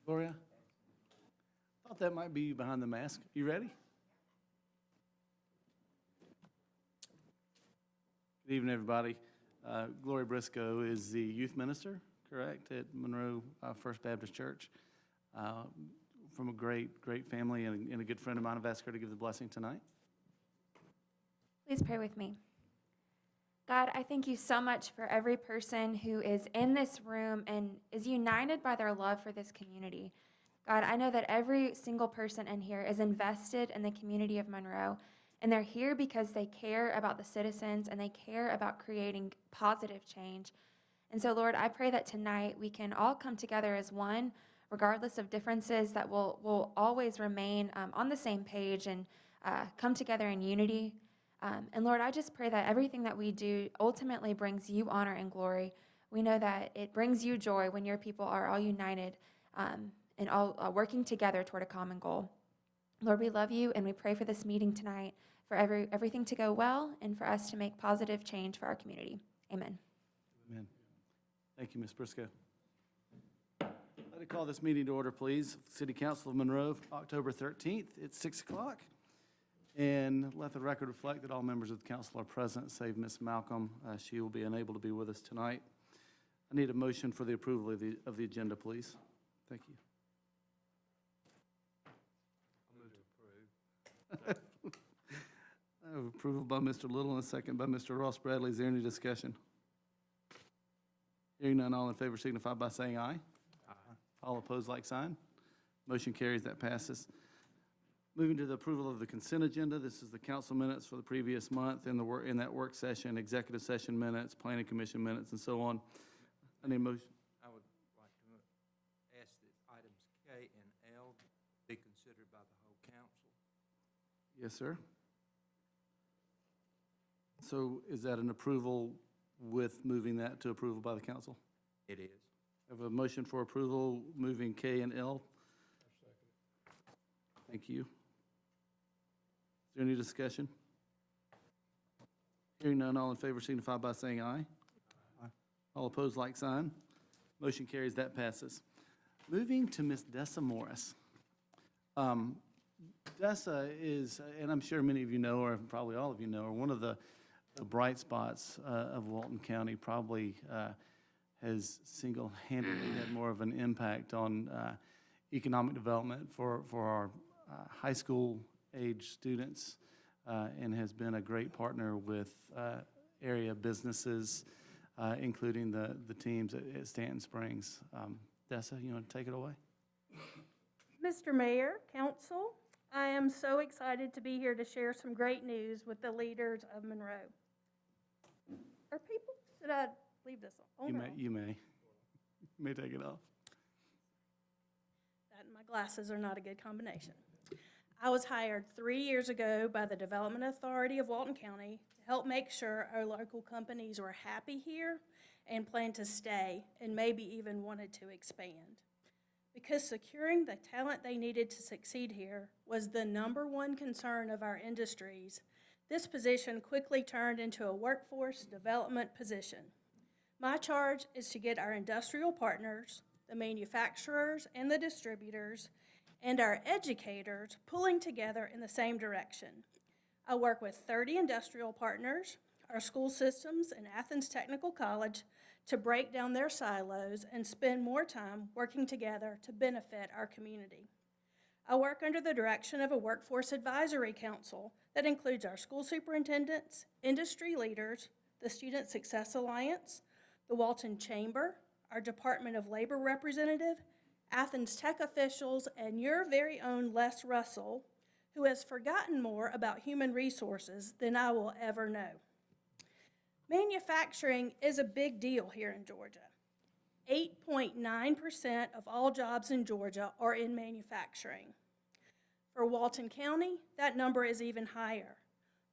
Gloria? Thought that might be you behind the mask. You ready? Good evening, everybody. Gloria Briscoe is the youth minister, correct, at Monroe First Baptist Church. From a great family and a good friend of mine. I've asked her to give the blessing tonight. Please pray with me. God, I thank you so much for every person who is in this room and is united by their love for this community. God, I know that every single person in here is invested in the community of Monroe, and they're here because they care about the citizens and they care about creating positive change. And so, Lord, I pray that tonight we can all come together as one, regardless of differences, that will always remain on the same page and come together in unity. And Lord, I just pray that everything that we do ultimately brings you honor and glory. We know that it brings you joy when your people are all united and all working together toward a common goal. Lord, we love you and we pray for this meeting tonight, for everything to go well and for us to make positive change for our community. Amen. Amen. Thank you, Ms. Briscoe. I'd like to call this meeting to order, please. City Council of Monroe, October 13th. It's 6 o'clock. And let the record reflect that all members of the council are present, save Ms. Malcolm. She will be unable to be with us tonight. I need a motion for the approval of the agenda, please. Thank you. I'll move to approve. I have approval by Mr. Little and a second by Mr. Ross Bradley. Is there any discussion? Hearing none, all in favor signify by saying aye. Aye. All opposed, like sign. Motion carries. That passes. Moving to the approval of the consent agenda, this is the council minutes for the previous month in that work session, executive session minutes, planning commission minutes, and so on. I need a motion. I would like to ask that items K and L be considered by the whole council. Yes, sir. So is that an approval with moving that to approval by the council? It is. I have a motion for approval moving K and L. Thank you. Is there any discussion? Hearing none, all in favor signify by saying aye. Aye. All opposed, like sign. Motion carries. That passes. Moving to Ms. Dessa Morris. Dessa is, and I'm sure many of you know, or probably all of you know, are one of the bright spots of Walton County. Probably has single-handedly had more of an impact on economic development for our high school age students, and has been a great partner with area businesses, including the teams at Stanton Springs. Dessa, you want to take it away? Mr. Mayor, Council, I am so excited to be here to share some great news with the leaders of Monroe. Are people, should I leave this on? Oh, no. You may take it off. That and my glasses are not a good combination. I was hired 3 years ago by the Development Authority of Walton County to help make sure our local companies were happy here and plan to stay and maybe even wanted to expand. Because securing the talent they needed to succeed here was the #1 concern of our industries, this position quickly turned into a workforce development position. My charge is to get our industrial partners, the manufacturers and the distributors, and our educators pulling together in the same direction. I work with 30 industrial partners, our school systems, and Athens Technical College to break down their silos and spend more time working together to benefit our community. I work under the direction of a workforce advisory council that includes our school superintendents, industry leaders, the Student Success Alliance, the Walton Chamber, our Department of Labor representative, Athens Tech officials, and your very own Les Russell, who has forgotten more about human resources than I will ever know. Manufacturing is a big deal here in Georgia. 8.9% of all jobs in Georgia are in manufacturing. For Walton County, that number is even higher.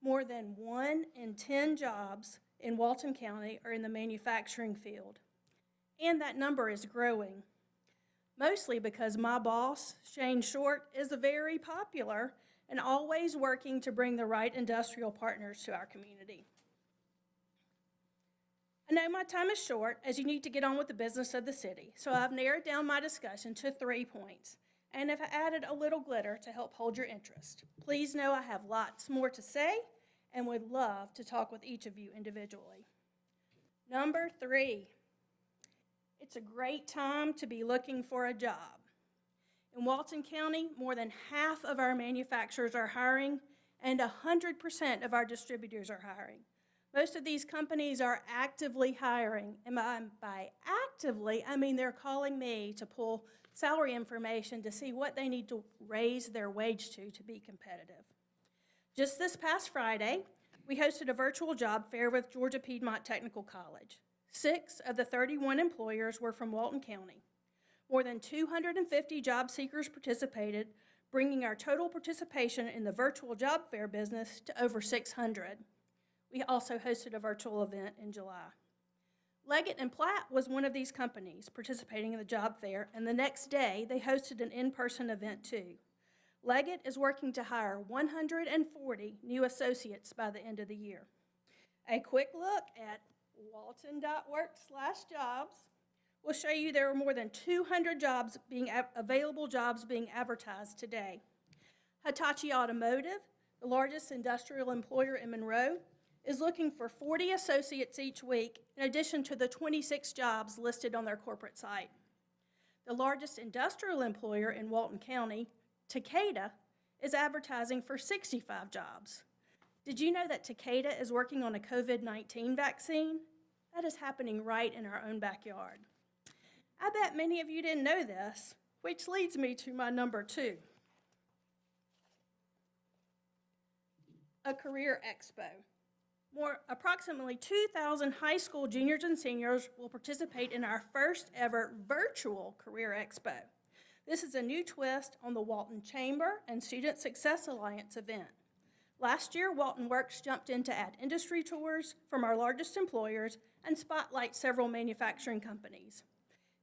More than 1 in 10 jobs in Walton County are in the manufacturing field. And that number is growing, mostly because my boss, Shane Short, is very popular and always working to bring the right industrial partners to our community. I know my time is short, as you need to get on with the business of the city, so I've narrowed down my discussion to 3 points, and have added a little glitter to help hold your interest. Please know I have lots more to say and would love to talk with each of you individually. Number 3, it's a great time to be looking for a job. In Walton County, more than half of our manufacturers are hiring, and 100% of our distributors are hiring. Most of these companies are actively hiring, and by actively, I mean they're calling me to pull salary information to see what they need to raise their wage to be competitive. Just this past Friday, we hosted a virtual job fair with Georgia Piedmont Technical College. 6 of the 31 employers were from Walton County. More than 250 job seekers participated, bringing our total participation in the virtual job fair business to over 600. We also hosted a virtual event in July. Leggett & Platt was one of these companies participating in the job fair, and the next day they hosted an in-person event too. Leggett is working to hire 140 new associates by the end of the year. A quick look at walton.work/jobs will show you there are more than 200 available jobs being advertised today. Hitachi Automotive, the largest industrial employer in Monroe, is looking for 40 associates each week, in addition to the 26 jobs listed on their corporate site. The largest industrial employer in Walton County, Takeda, is advertising for 65 jobs. Did you know that Takeda is working on a COVID-19 vaccine? That is happening right in our own backyard. I bet many of you didn't know this, which leads me to my number 2. A career expo. Approximately 2,000 high school juniors and seniors will participate in our first ever virtual career expo. This is a new twist on the Walton Chamber and Student Success Alliance event. Last year, Walton Works jumped in to add industry tours from our largest employers and spotlight several manufacturing companies.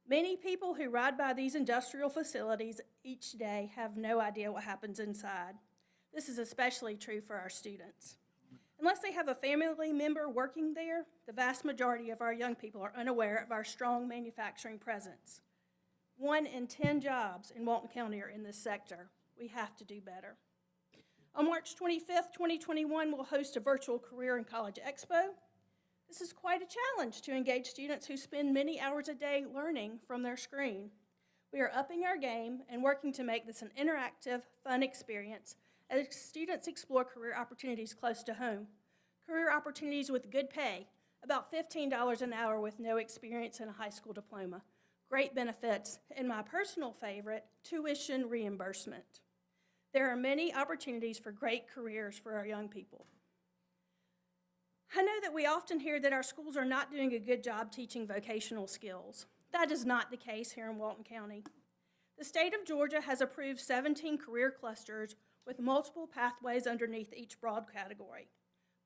Many people who ride by these industrial facilities each day have no idea what happens inside. This is especially true for our students. Unless they have a family member working there, the vast majority of our young people are unaware of our strong manufacturing presence. 1 in 10 jobs in Walton County are in this sector. We have to do better. On March 25th, 2021, we'll host a virtual career and college expo. This is quite a challenge to engage students who spend many hours a day learning from their screen. We are upping our game and working to make this an interactive, fun experience as students explore career opportunities close to home. Career opportunities with good pay, about $15 an hour with no experience and a high school diploma. Great benefits, and my personal favorite, tuition reimbursement. There are many opportunities for great careers for our young people. I know that we often hear that our schools are not doing a good job teaching vocational skills. That is not the case here in Walton County. The state of Georgia has approved 17 career clusters with multiple pathways underneath each broad category.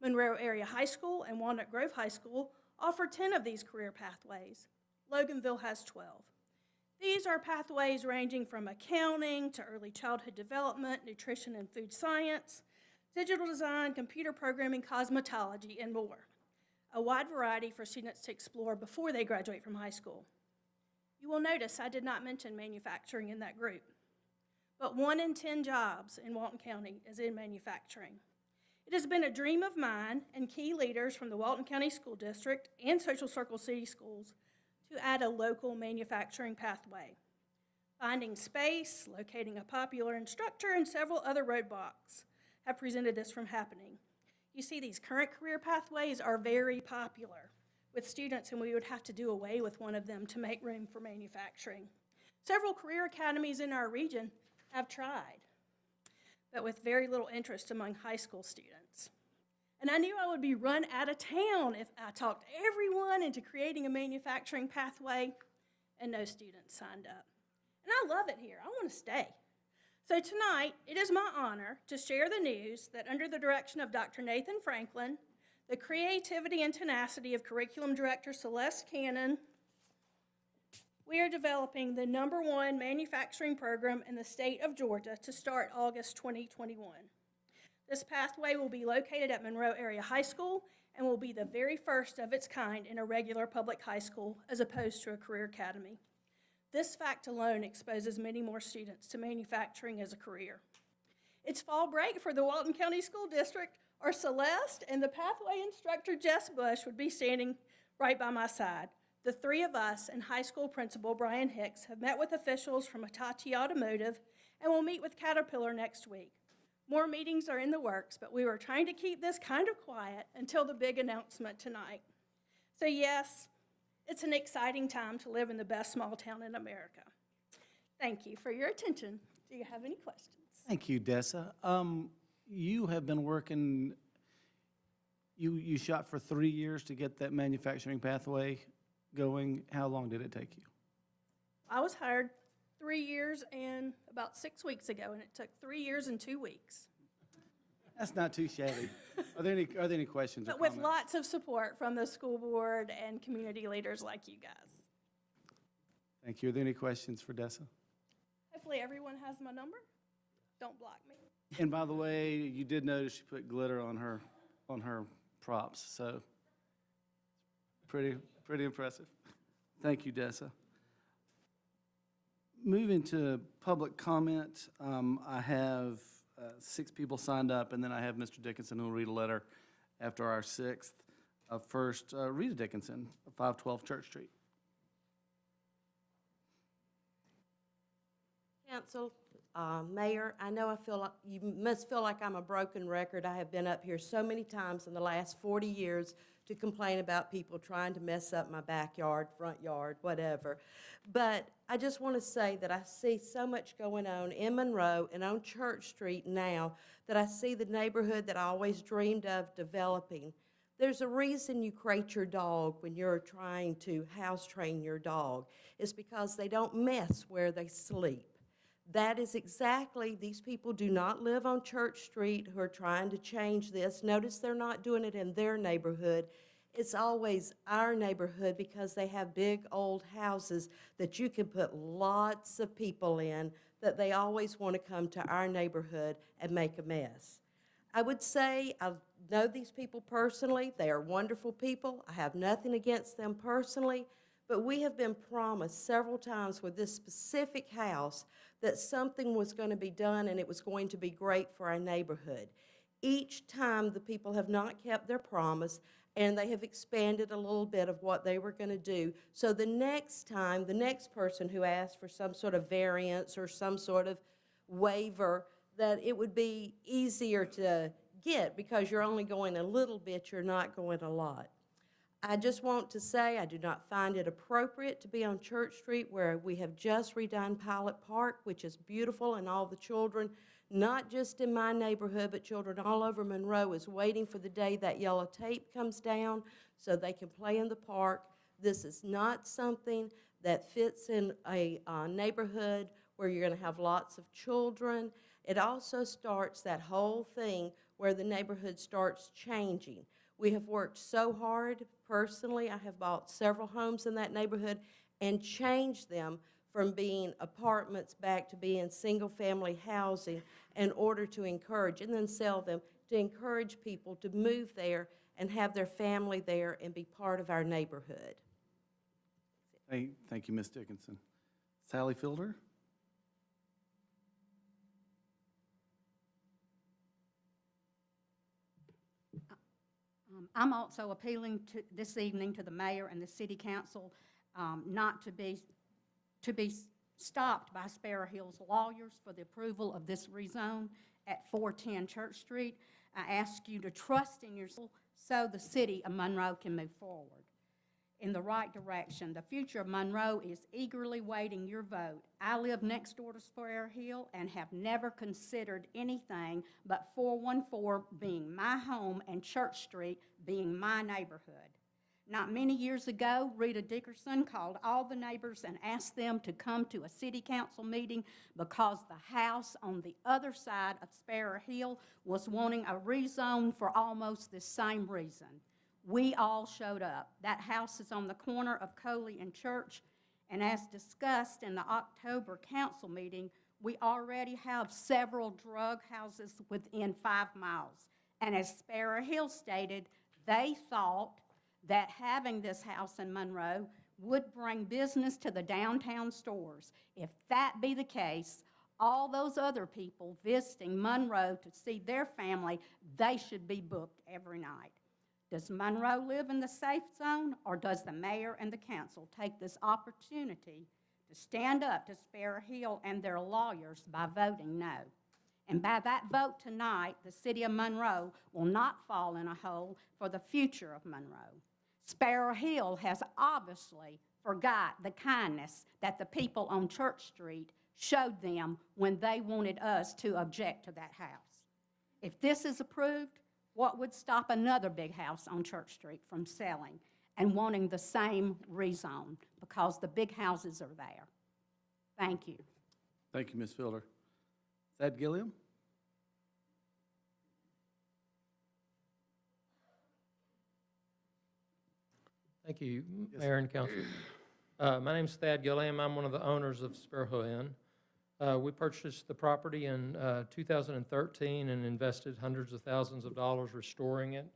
Monroe Area High School and Walnut Grove High School offer 10 of these career pathways. Loganville has 12. These are pathways ranging from accounting to early childhood development, nutrition and food science, digital design, computer programming, cosmetology, and more. A wide variety for students to explore before they graduate from high school. You will notice I did not mention manufacturing in that group. But 1 in 10 jobs in Walton County is in manufacturing. It has been a dream of mine and key leaders from the Walton County School District and Social Circle City Schools to add a local manufacturing pathway. Finding space, locating a popular instructor, and several other roadblocks have prevented this from happening. You see, these current career pathways are very popular with students, and we would have to do away with one of them to make room for manufacturing. Several career academies in our region have tried, but with very little interest among high school students. And I knew I would be run out of town if I talked everyone into creating a manufacturing pathway, and no students signed up. And I love it here. I want to stay. So tonight, it is my honor to share the news that under the direction of Dr. Nathan Franklin, the creativity and tenacity of Curriculum Director Celeste Cannon, we are developing the #1 manufacturing program in the state of Georgia to start August 2021. This pathway will be located at Monroe Area High School and will be the very first of its kind in a regular public high school as opposed to a career academy. This fact alone exposes many more students to manufacturing as a career. It's fall break for the Walton County School District, or Celeste, and the pathway instructor, Jess Bush, would be standing right by my side. The three of us and high school principal Brian Hicks have met with officials from Hitachi Automotive and will meet with Caterpillar next week. More meetings are in the works, but we were trying to keep this kind of quiet until the big announcement tonight. So yes, it's an exciting time to live in the best small town in America. Thank you for your attention. Do you have any questions? Thank you, Dessa. You have been working, you shot for 3 years to get that manufacturing pathway going. How long did it take you? I was hired 3 years and about 6 weeks ago, and it took 3 years and 2 weeks. That's not too shabby. Are there any questions or But with comments? lots of support from the school board and community leaders like you guys. Thank you. Are there any questions for Dessa? Hopefully everyone has my number. Don't block me. And by the way, you did notice she put glitter on her props, so pretty impressive. Thank you, Dessa. Moving to public comment, I have 6 people signed up, and then I have Mr. Dickinson who will read a letter after our 6th. First, Rita Dickinson, 512 Church Street. Council, Mayor, I know you must feel like I'm a broken record. I have been up here so many times in the last 40 years to complain about people trying to mess up my backyard, front yard, whatever. But I just want to say that I see so much going on in Monroe and on Church Street now that I see the neighborhood that I always dreamed of developing. There's a reason you crate your dog when you're trying to house train your dog. It's because they don't mess where they sleep. That is exactly, these people do not live on Church Street who are trying to change this. Notice they're not doing it in their neighborhood. It's always our neighborhood because they have big old houses that you can put lots of people in, that they always want to come to our neighborhood and make a mess. I would say I know these people personally. They are wonderful people. I have nothing against them personally, but we have been promised several times with this specific house that something was going to be done and it was going to be great for our neighborhood. Each time the people have not kept their promise, and they have expanded a little bit of what they were going to do. So the next time, the next person who asked for some sort of variance or some sort of waiver, that it would be easier to get because you're only going a little bit, you're not going a lot. I just want to say I do not find it appropriate to be on Church Street where we have just redone Pilot Park, which is beautiful, and all the children, not just in my neighborhood, but children all over Monroe is waiting for the day that yellow tape comes down so they can play in the park. This is not something that fits in a neighborhood where you're going to have lots of children. It also starts that whole thing where the neighborhood starts changing. We have worked so hard. Personally, I have bought several homes in that neighborhood and changed them from being apartments back to being single-family housing in order to encourage, and then sell them, to encourage people to move there and have their family there and be part of our neighborhood. Thank you, Ms. Dickinson. Sally Fielder? I'm also appealing this evening to the mayor and the city council not to be stopped by Sparrow Hills lawyers for the approval of this rezone at 410 Church Street. I ask you to trust in yourself so the city of Monroe can move forward in the right direction. The future of Monroe is eagerly waiting your vote. I live next door to Sparrow Hill and have never considered anything but 414 being my home and Church Street being my neighborhood. Not many years ago, Rita Dickinson called all the neighbors and asked them to come to a city council meeting because the house on the other side of Sparrow Hill was wanting a rezone for almost the same reason. We all showed up. That house is on the corner of Coley and Church, and as discussed in the October council meeting, We already have several drug houses within 5 miles. And as Sparrow Hill stated, they thought that having this house in Monroe would bring business to the downtown stores. If that be the case, all those other people visiting Monroe to see their family, they should be booked every night. Does Monroe live in the safe zone, or does the mayor and the council take this opportunity to stand up to Sparrow Hill and their lawyers by voting no? And by that vote tonight, the city of Monroe will not fall in a hole for the future of Monroe. Sparrow Hill has obviously forgot the kindness that the people on Church Street showed them when they wanted us to object to that house. If this is approved, what would stop another big house on Church Street from selling and wanting the same rezone? Because the big houses are there. Thank you. Thank you, Ms. Fielder. Thad Gilliam? Thank you, Yes, Mayor and Council. My name's Thad Gilliam. I'm one of the owners of Sparrow Hill Inn. We purchased the property in 2013 and invested hundreds of thousands of dollars restoring it,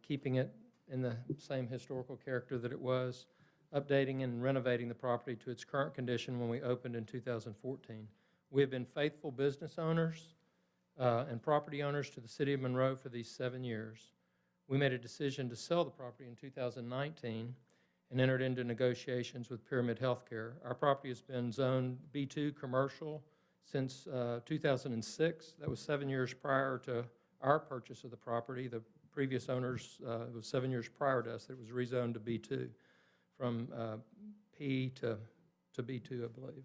keeping it in the same historical character that it was, updating and renovating the property to its current condition when we opened in 2014. We have been faithful business owners and property owners to the city of Monroe for these 7 years. We made a decision to sell the property in 2019 and entered into negotiations with Pyramid Healthcare. Our property has been zoned B2 commercial since 2006. That was 7 years prior to our purchase of the property. The previous owners, it was 7 years prior to us that it was rezoned to B2, from P to B2, I believe.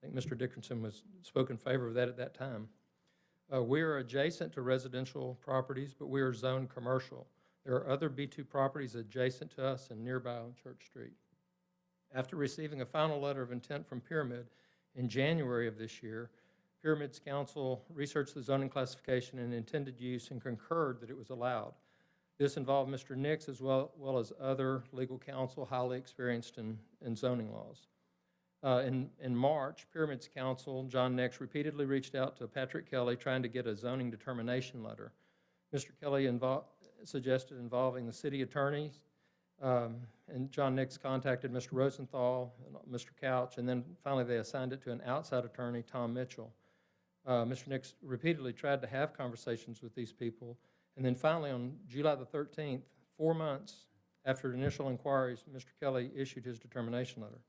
I think Mr. Dickinson spoke in favor of that at that time. We are adjacent to residential properties, but we are zoned commercial. There are other B2 properties adjacent to us and nearby on Church Street. After receiving a final letter of intent from Pyramid in January of this year, Pyramid's council researched the zoning classification and intended use and concurred that it was allowed. This involved Mr. Nix as well as other legal counsel highly experienced in zoning laws. In March, Pyramid's counsel, John Nix, repeatedly reached out to Patrick Kelly trying to get a zoning determination letter. Mr. Kelly suggested involving the city attorneys, and John Nix contacted Mr. Rosenthal and Mr. Couch, and then finally they assigned it to an outside attorney, Tom Mitchell. Mr. Nix repeatedly tried to have conversations with these people, and then finally on July the 13th, 4 months after initial inquiries, Mr. Kelly issued his determination letter.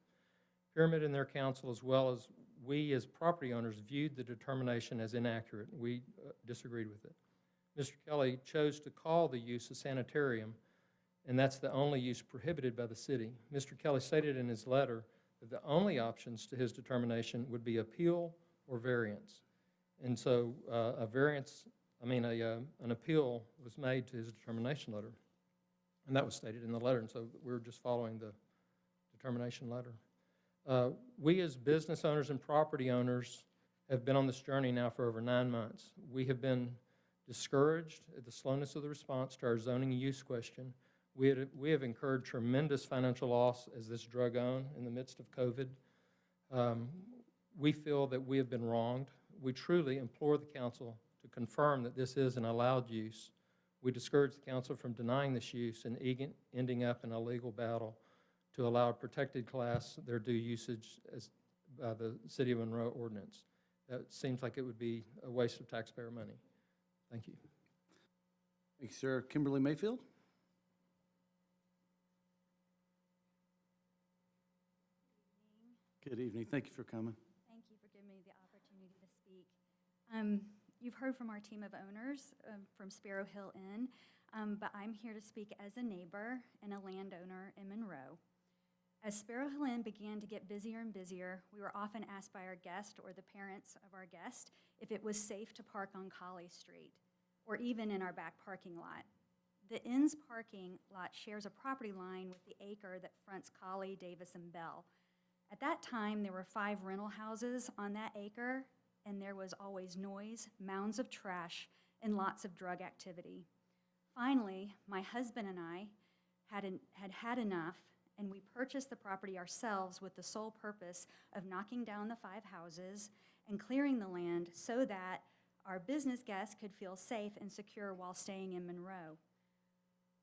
Pyramid and their counsel, as well as we as property owners, viewed the determination as inaccurate. We disagreed with it. Mr. Kelly chose to call the use a sanitarium, and that's the only use prohibited by the city. Mr. Kelly stated in his letter that the only options to his determination would be appeal or variance. And so an appeal was made to his determination letter, and that was stated in the letter, and so we're just following the determination letter. We as business owners and property owners have been on this journey now for over 9 months. We have been discouraged at the slowness of the response to our zoning use question. We have incurred tremendous financial loss as this drug on in the midst of COVID. We feel that we have been wronged. We truly implore the council to confirm that this is an allowed use. We discourage the council from denying this use and ending up in a legal battle to allow a protected class their due usage as by the City of Monroe ordinance. That seems like it would be a waste of taxpayer money. Thank you. Thank you, sir. Kimberly Mayfield? Good evening. Thank you for coming. Thank you for giving me the opportunity to speak. You've heard from our team of owners from Sparrow Hill Inn, but I'm here to speak as a neighbor and a landowner in Monroe. As Sparrow Hill Inn began to get busier and busier, we were often asked by our guest or the parents of our guest if it was safe to park on Colley Street or even in our back parking lot. The inn's parking lot shares a property line with the acre that fronts Colley, Davis, and Bell. At that time, there were 5 rental houses on that acre, and there was always noise, mounds of trash, and lots of drug activity. Finally, my husband and I had enough, and we purchased the property ourselves with the sole purpose of knocking down the 5 houses and clearing the land so that our business guests could feel safe and secure while staying in Monroe.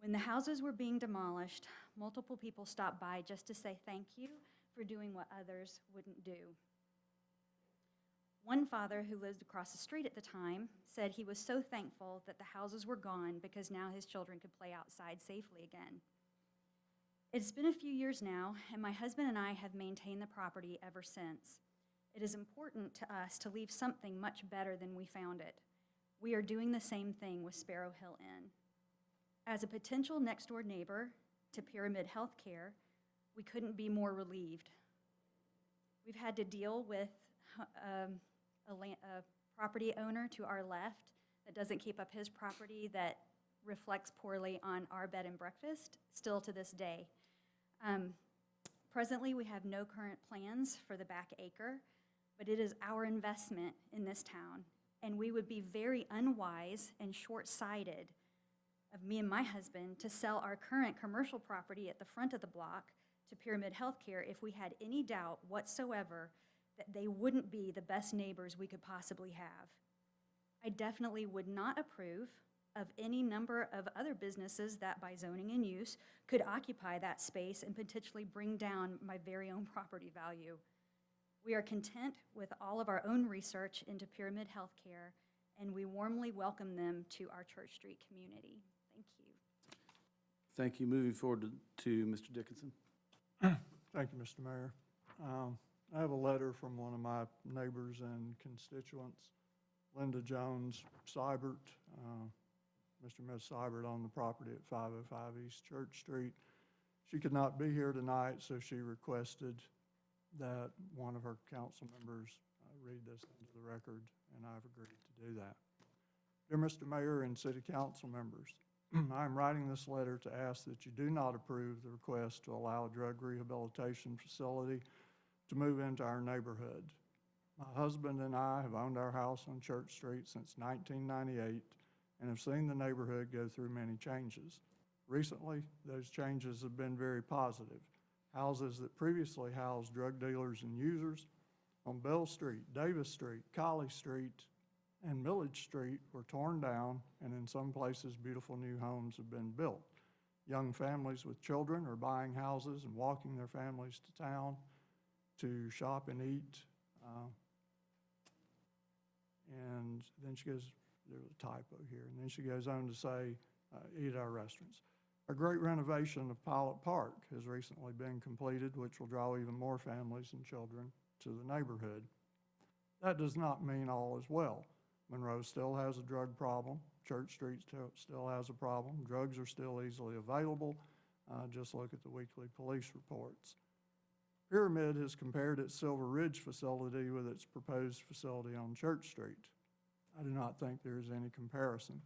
When the houses were being demolished, multiple people stopped by just to say thank you for doing what others wouldn't do. One father who lived across the street at the time said he was so thankful that the houses were gone because now his children could play outside safely again. It's been a few years now, and my husband and I have maintained the property ever since. It is important to us to leave something much better than we found it. We are doing the same thing with Sparrow Hill Inn. As a potential next-door neighbor to Pyramid Healthcare, we couldn't be more relieved. We've had to deal with a property owner to our left that doesn't keep up his property, that reflects poorly on our bed and breakfast, still to this day. Presently, we have no current plans for the back acre, but it is our investment in this town, and we would be very unwise and short-sighted of me and my husband to sell our current commercial property at the front of the block to Pyramid Healthcare if we had any doubt whatsoever that they wouldn't be the best neighbors we could possibly have. I definitely would not approve of any number of other businesses that by zoning and use could occupy that space and potentially bring down my very own property value. We are content with all of our own research into Pyramid Healthcare, and we warmly welcome them to our Church Street community. Thank you. Thank you. Moving forward to Mr. Dickinson. Thank you, Mr. Mayor. I have a letter from one of my neighbors and constituents, Linda Jones Seibert, Mr. and Ms. Seibert on the property at 505 East Church Street. She could not be here tonight, so she requested that one of her council members read this into the record, and I've agreed to do that. Dear Mr. Mayor and City Council members, I'm writing this letter to ask that you do not approve the request to allow a drug rehabilitation facility to move into our neighborhood. My husband and I have owned our house on Church Street since 1998 and have seen the neighborhood go through many changes. Recently, those changes have been very positive. Houses that previously housed drug dealers and users on Bell Street, Davis Street, Colley Street, and Millage Street were torn down, and in some places, beautiful new homes have been built. Young families with children are buying houses and walking their families to town to shop and eat. And then she goes, there's a typo here, and then she goes on to say, eat at our restaurants. A great renovation of Pilot Park has recently been completed, which will draw even more families and children to the neighborhood. That does not mean all is well. Monroe still has a drug problem. Church Street still has a problem. Drugs are still easily available. Just look at the weekly police reports. Pyramid has compared its Silver Ridge facility with its proposed facility on Church Street. I do not think there is any comparison.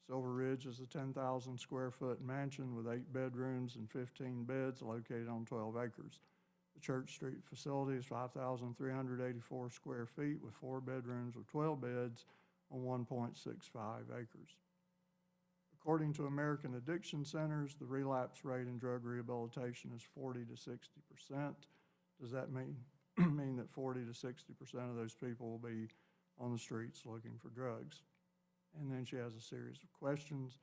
Silver Ridge is a 10,000 square foot mansion with 8 bedrooms and 15 beds located on 12 acres. The Church Street facility is 5,384 square feet with 4 bedrooms with 12 beds on 1.65 acres. According to American Addiction Centers, the relapse rate in drug rehabilitation is 40 to 60%. Does that mean that 40 to 60% of those people will be on the streets looking for drugs? And then she has a series of questions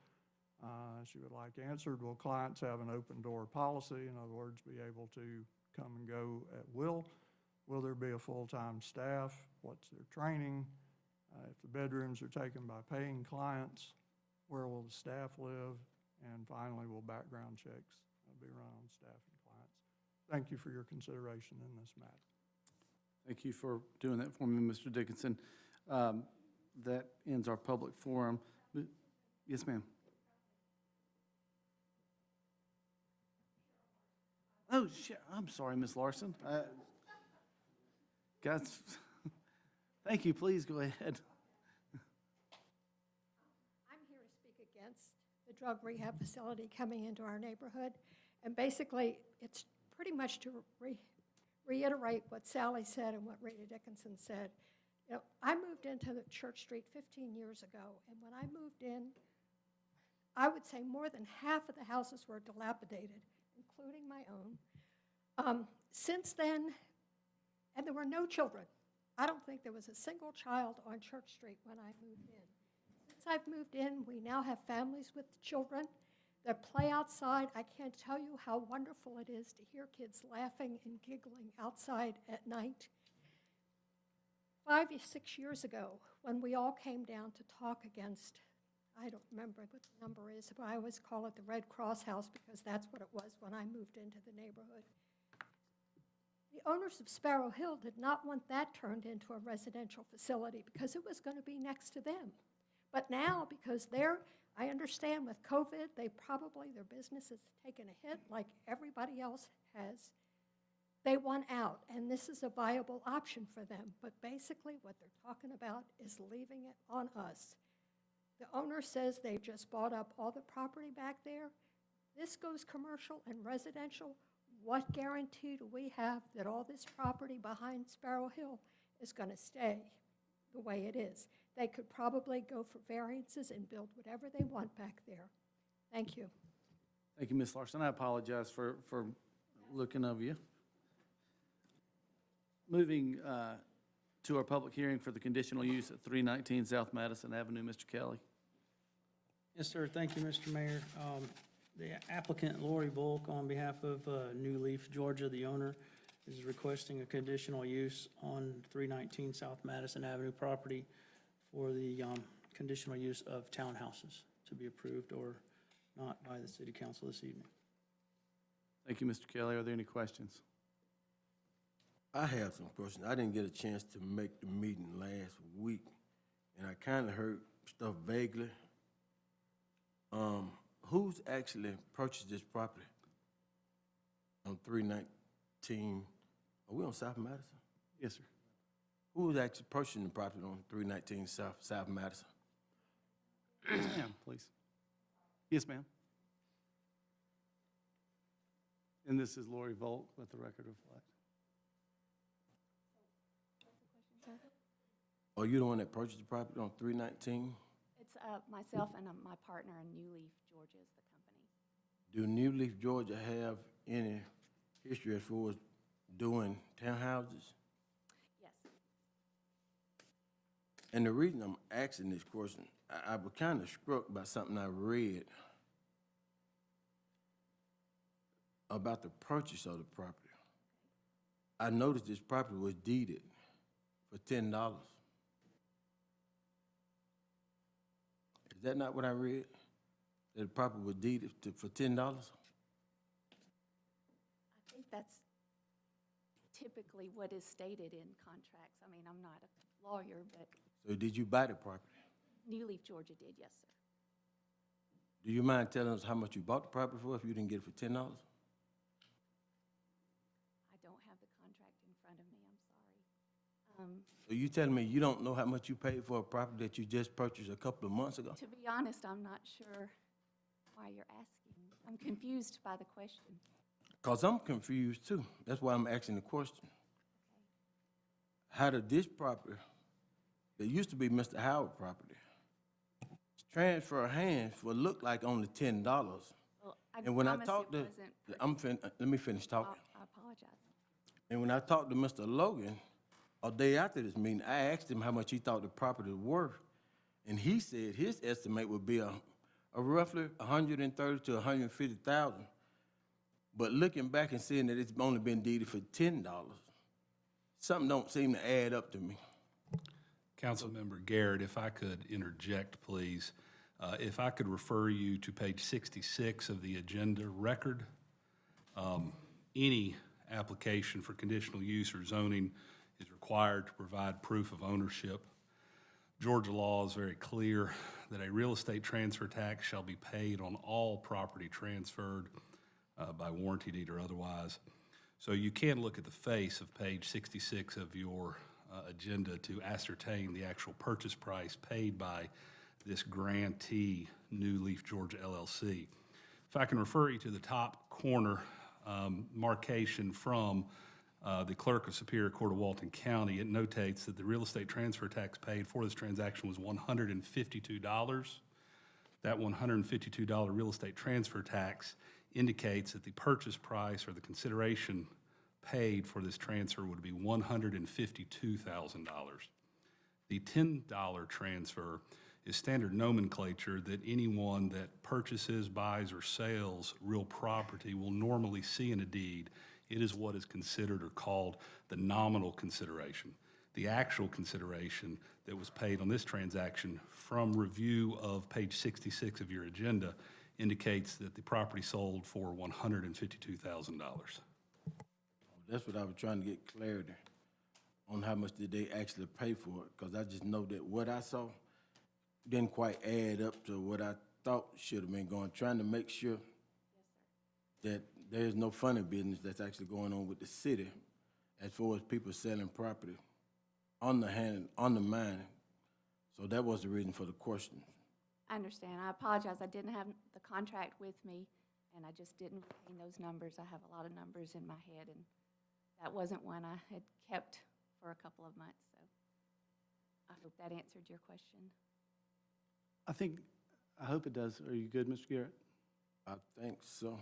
she would like answered. Will clients have an open door policy? In other words, be able to come and go at will? Will there be a full-time staff? What's their training? If the bedrooms are taken by paying clients, where will the staff live? And finally, will background checks be run on staff and clients? Thank you for your consideration in this matter. Thank you for doing that for me, Mr. Dickinson. That ends our public forum. Yes, ma'am. Oh, I'm sorry, Ms. Larson. Guys, thank you. Please go ahead. I'm here to speak against the drug rehab facility coming into our neighborhood. And basically, it's pretty much to reiterate what Sally said and what Rita Dickinson said. You know, I moved into the Church Street 15 years ago, and when I moved in, I would say more than half of the houses were dilapidated, including my own. Since then, and there were no children. I don't think there was a single child on Church Street when I moved in. Since I've moved in, we now have families with children that play outside. I can't tell you how wonderful it is to hear kids laughing and giggling outside at night. 5 or 6 years ago, when we all came down to talk against, I don't remember what the number is, but I always call it the Red Cross House because that's what it was when I moved into the neighborhood. The owners of Sparrow Hill did not want that turned into a residential facility because it was going to be next to them. But now, because I understand with COVID, their business has taken a hit like everybody else has. They want out, and this is a viable option for them. But basically, what they're talking about is leaving it on us. The owner says they just bought up all the property back there. This goes commercial and residential. What guarantee do we have that all this property behind Sparrow Hill is going to stay the way it is? They could probably go for variances and build whatever they want back there. Thank you. Thank you, Ms. Larson. I apologize for looking over you. Moving to our public hearing for the conditional use at 319 South Madison Avenue, Mr. Kelly. Yes, sir. Thank you, Mr. Mayor. The applicant, Lori Volk, on behalf of New Leaf, Georgia, the owner, is requesting a conditional use on 319 South Madison Avenue property for the conditional use of townhouses to be approved or not by the city council this evening. Thank you, Mr. Kelly. Are there any questions? I have some questions. I didn't get a chance to make the meeting last week, and I kind of heard stuff vaguely. Who's actually purchased this property on 319? Are we on South Madison? Yes, sir. Who's actually purchasing the property on 319 South Madison? Yes, ma'am, please. Yes, ma'am. And this is Lori Volk, let the record reflect. Are you the one that purchased the property on 319? It's myself and my partner in New Leaf, Georgia is the company. Do New Leaf, Georgia have any history as far as doing townhouses? Yes. And the reason I'm asking this question, I was kind of struck by something I read about the purchase of the property. I noticed this property was deeded for $10. Is that not what I read? That the property was deeded for $10? I think that's typically what is stated in contracts. I mean, I'm not a lawyer, but So did you buy the property? New Leaf, Georgia did, yes, sir. Do you mind telling us how much you bought the property for if you didn't get it for $10? I don't have the contract in front of me, I'm sorry. So you telling me you don't know how much you paid for a property that you just purchased a couple of months ago? To be honest, I'm not sure why you're asking. I'm confused by the question. Because I'm confused too. That's why I'm asking the question. How did this property, that used to be Mr. Howard property, transfer hands for look like only $10? Well, I And when I promise talked it to, wasn't. let me finish talking. I apologize. And when I talked to Mr. Logan, a day after this meeting, I asked him how much he thought the property was worth. And he said his estimate would be a roughly $130,000 to $150,000. But looking back and seeing that it's only been deeded for $10, something don't seem to add up to me. Councilmember Garrett, if I could interject, please. If I could refer you to page 66 of the agenda record. Any application for conditional use or zoning is required to provide proof of ownership. Georgia law is very clear that a real estate transfer tax shall be paid on all property transferred by warranty deed or otherwise. So you can look at the face of page 66 of your agenda to ascertain the actual purchase price paid by this grantee, New Leaf Georgia LLC. If I can refer you to the top corner marcation from the clerk of Superior Court of Walton County, it notates that the real estate transfer tax paid for this transaction was $152. That $152 real estate transfer tax indicates that the purchase price or the consideration paid for this transfer would be $152,000. The $10 transfer is standard nomenclature that anyone that purchases, buys, or sales real property will normally see in a deed. It is what is considered or called the nominal consideration. The actual consideration that was paid on this transaction, from review of page 66 of your agenda, indicates that the property sold for $152,000. That's what I was trying to get clarity on, how much did they actually pay for it? Because I just know that what I saw didn't quite add up to what I thought should have been going, trying to make sure that there's no funny business that's actually going on with the city as far as people selling property on the mine. So that was the reason for the question. I understand. I apologize. I didn't have the contract with me, and I just didn't retain those numbers. I have a lot of numbers in my head, and that wasn't one I had kept for a couple of months. So I hope that answered your question. I hope it does. Are you good, Mr. Garrett? I think so.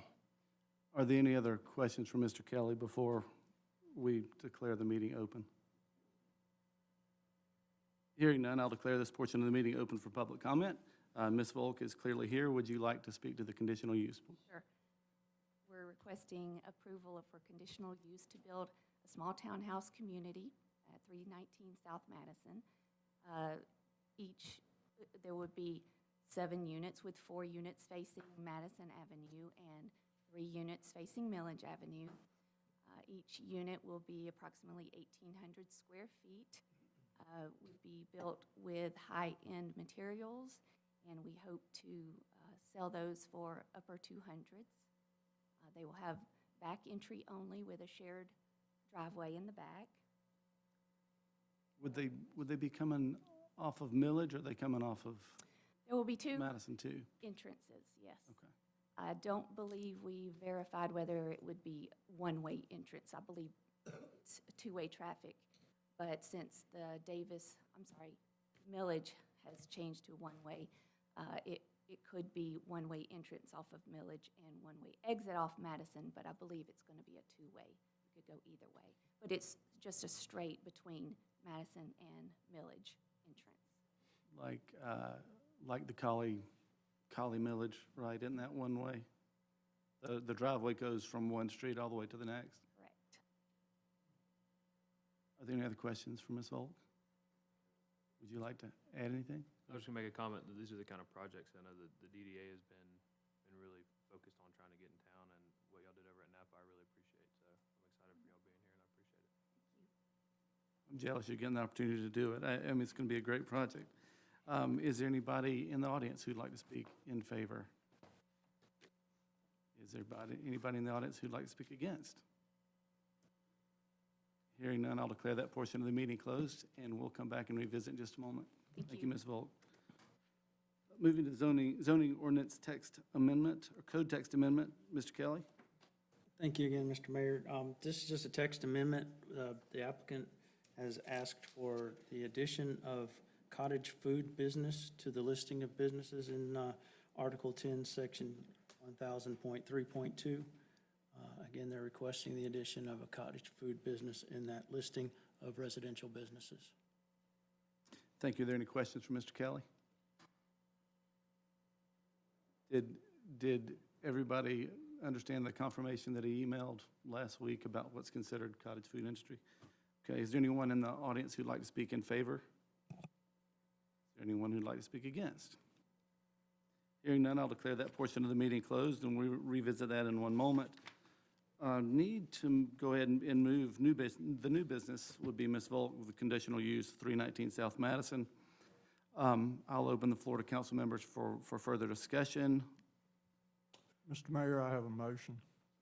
Are there any other questions for Mr. Kelly before we declare the meeting open? Hearing none, I'll declare this portion of the meeting open for public comment. Ms. Volk is clearly here. Would you like to speak to the conditional use? Sure. We're requesting approval for conditional use to build a small townhouse community at 319 South Madison. There would be 7 units, with 4 units facing Madison Avenue and 3 units facing Millage Avenue. Each unit will be approximately 1,800 square feet. Would be built with high-end materials, and we hope to sell those for upper 200s. They will have back entry only with a shared driveway in the back. Would they be coming off of Millage, or are they coming off of There will be 2 Madison too? entrances, yes. Okay. I don't believe we verified whether it would be one-way entrance. I believe it's two-way traffic. But since the Millage has changed to one-way, it could be one-way entrance off of Millage and one-way exit off Madison, but I believe it's going to be a two-way. It could go either way. But it's just a straight between Madison and Millage entrance. Like the Collie Millage, right? Isn't that one way? The driveway goes from one street all the way to the next? Correct. Are there any other questions for Ms. Volk? Would you like to add anything? I was just gonna make a comment that these are the kind of projects I know that the DDA has been really focused on trying to get in town, and what y'all did over at Napa, I really appreciate. So I'm excited for y'all being here, and I appreciate it. I'm jealous you're getting the opportunity to do it. I mean, it's going to be a great project. Is there anybody in the audience who'd like to speak in favor? Is there anybody in the audience who'd like to speak against? Hearing none, I'll declare that portion of the meeting closed, and we'll come back and revisit in just a moment. Thank you, Ms. Volk. Moving to zoning ordinance text amendment, or code text amendment, Mr. Kelly? Thank you again, Mr. Mayor. This is just a text amendment. The applicant has asked for the addition of cottage food business to the listing of businesses in Article 10, Section 1000.3.2. Again, they're requesting the addition of a cottage food business in that listing of residential businesses. Thank you. Are there any questions for Mr. Kelly? Did everybody understand the confirmation that he emailed last week about what's considered cottage food industry? Okay, is there anyone in the audience who'd like to speak in favor? Is there anyone who'd like to speak against? Hearing none, I'll declare that portion of the meeting closed, and we'll revisit that in one moment. Need to go ahead and move the new business would be Ms. Volk with the conditional use 319 South Madison. I'll open the floor to council members for further discussion. Mr. Mayor, I have a motion.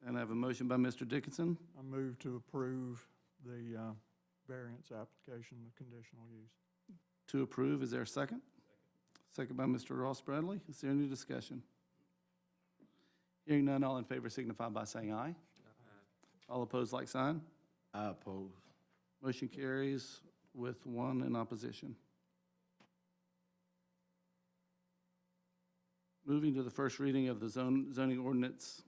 And I have a motion by Mr. Dickinson. I move to approve the variance application of conditional use. To approve, is there a second? Second by Mr. Ross Bradley. Is there any discussion? Hearing none, all in favor signify by saying aye. All opposed, like sign. I oppose. Motion carries with one in opposition. Moving to the first reading of the zoning ordinance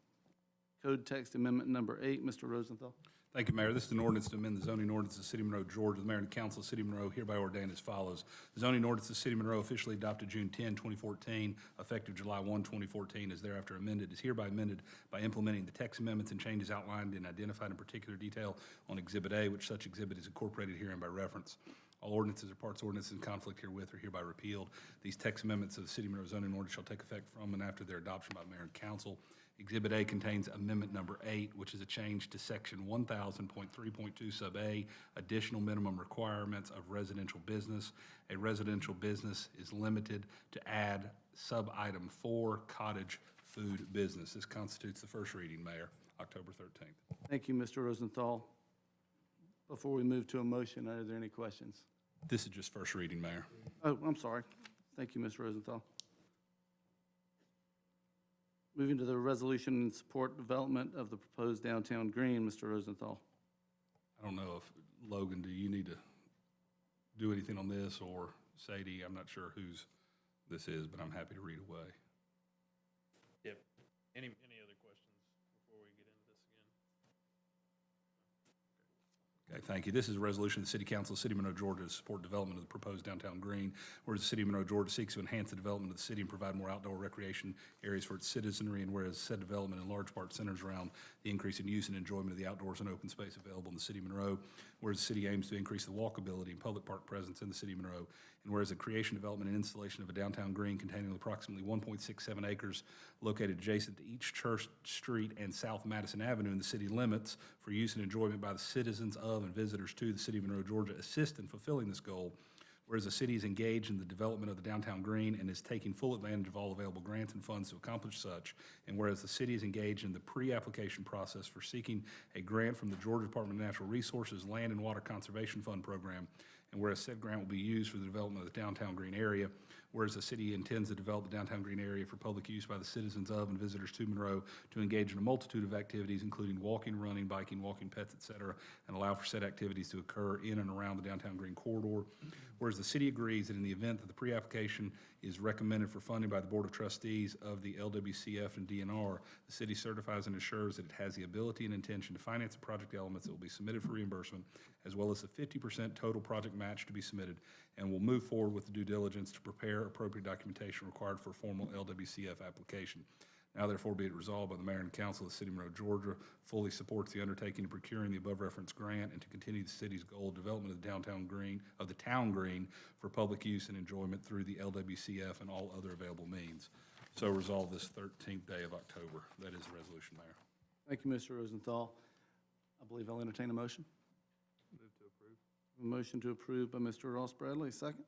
code text amendment number 8, Mr. Rosenthal. Thank you, Mayor. This is an ordinance to amend the zoning ordinance of the City of Monroe, Georgia. The Mayor and Council of the City of Monroe hereby ordain as follows. The zoning ordinance of the City of Monroe officially adopted June 10, 2014, effective July 1, 2014, is thereafter amended, is hereby amended by implementing the text amendments and changes outlined and identified in particular detail on Exhibit A, which such exhibit is incorporated herein by reference. All ordinances or parts ordinances in conflict herewith are hereby repealed. These text amendments of the City of Monroe zoning ordinance shall take effect from and after their adoption by Mayor and Council. Exhibit A contains Amendment Number 8, which is a change to Section 1000.3.2 Sub A, additional minimum requirements of residential business. A residential business is limited to add sub-item 4, cottage food business. This constitutes the first reading, Mayor, October 13th. Thank you, Mr. Rosenthal. Before we move to a motion, are there any questions? This is just first reading, Mayor. Oh, I'm sorry. Thank you, Mr. Rosenthal. Moving to the resolution in support development of the proposed downtown green, Mr. Rosenthal. I don't know if, Logan, do you need to do anything on this, or Sadie? I'm not sure whose this is, but I'm happy to read away. Yep. Any other questions before we get into this again? Okay, thank you. This is a resolution of the City Council of the City of Monroe, Georgia, to support development of the proposed downtown green, whereas the City of Monroe, Georgia seeks to enhance the development of the city and provide more outdoor recreation areas for its citizenry, and whereas said development in large part centers around the increase in use and enjoyment of the outdoors and open space available in the City of Monroe, whereas the city aims to increase the walkability and public park presence in the City of Monroe, and whereas the creation, development, and installation of a downtown green containing approximately 1.67 acres located adjacent to each Church Street and South Madison Avenue in the city limits for use and enjoyment by the citizens of and visitors to the City of Monroe, Georgia, assist in fulfilling this goal, whereas the city is engaged in the development of the downtown green and is taking full advantage of all available grants and funds to accomplish such, and whereas the city is engaged in the pre-application process for seeking a grant from the Georgia Department of Natural Resources Land and Water Conservation Fund program, and whereas said grant will be used for the development of the downtown green area, whereas the city intends to develop the downtown green area for public use by the citizens of and visitors to Monroe to engage in a multitude of activities, including walking, running, biking, walking pets, et cetera, and allow for said activities to occur in and around the downtown green corridor. Whereas the city agrees that in the event that the pre-application is recommended for funding by the Board of Trustees of the LWCF and DNR, the city certifies and assures that it has the ability and intention to finance the project elements that will be submitted for reimbursement, as well as the 50% total project match to be submitted, and will move forward with the due diligence to prepare appropriate documentation required for a formal LWCF application. Now therefore be it resolved by the Mayor and Council of the City of Monroe, Georgia, fully supports the undertaking of procuring the above referenced grant and to continue the city's goal of development of the downtown green, of the town green for public use and enjoyment through the LWCF and all other available means. So resolved this 13th day of October. That is the resolution, Mayor. Thank you, Mr. Rosenthal. I believe I'll entertain a motion. Move to approve. A motion to approve by Mr. Ross Bradley, second.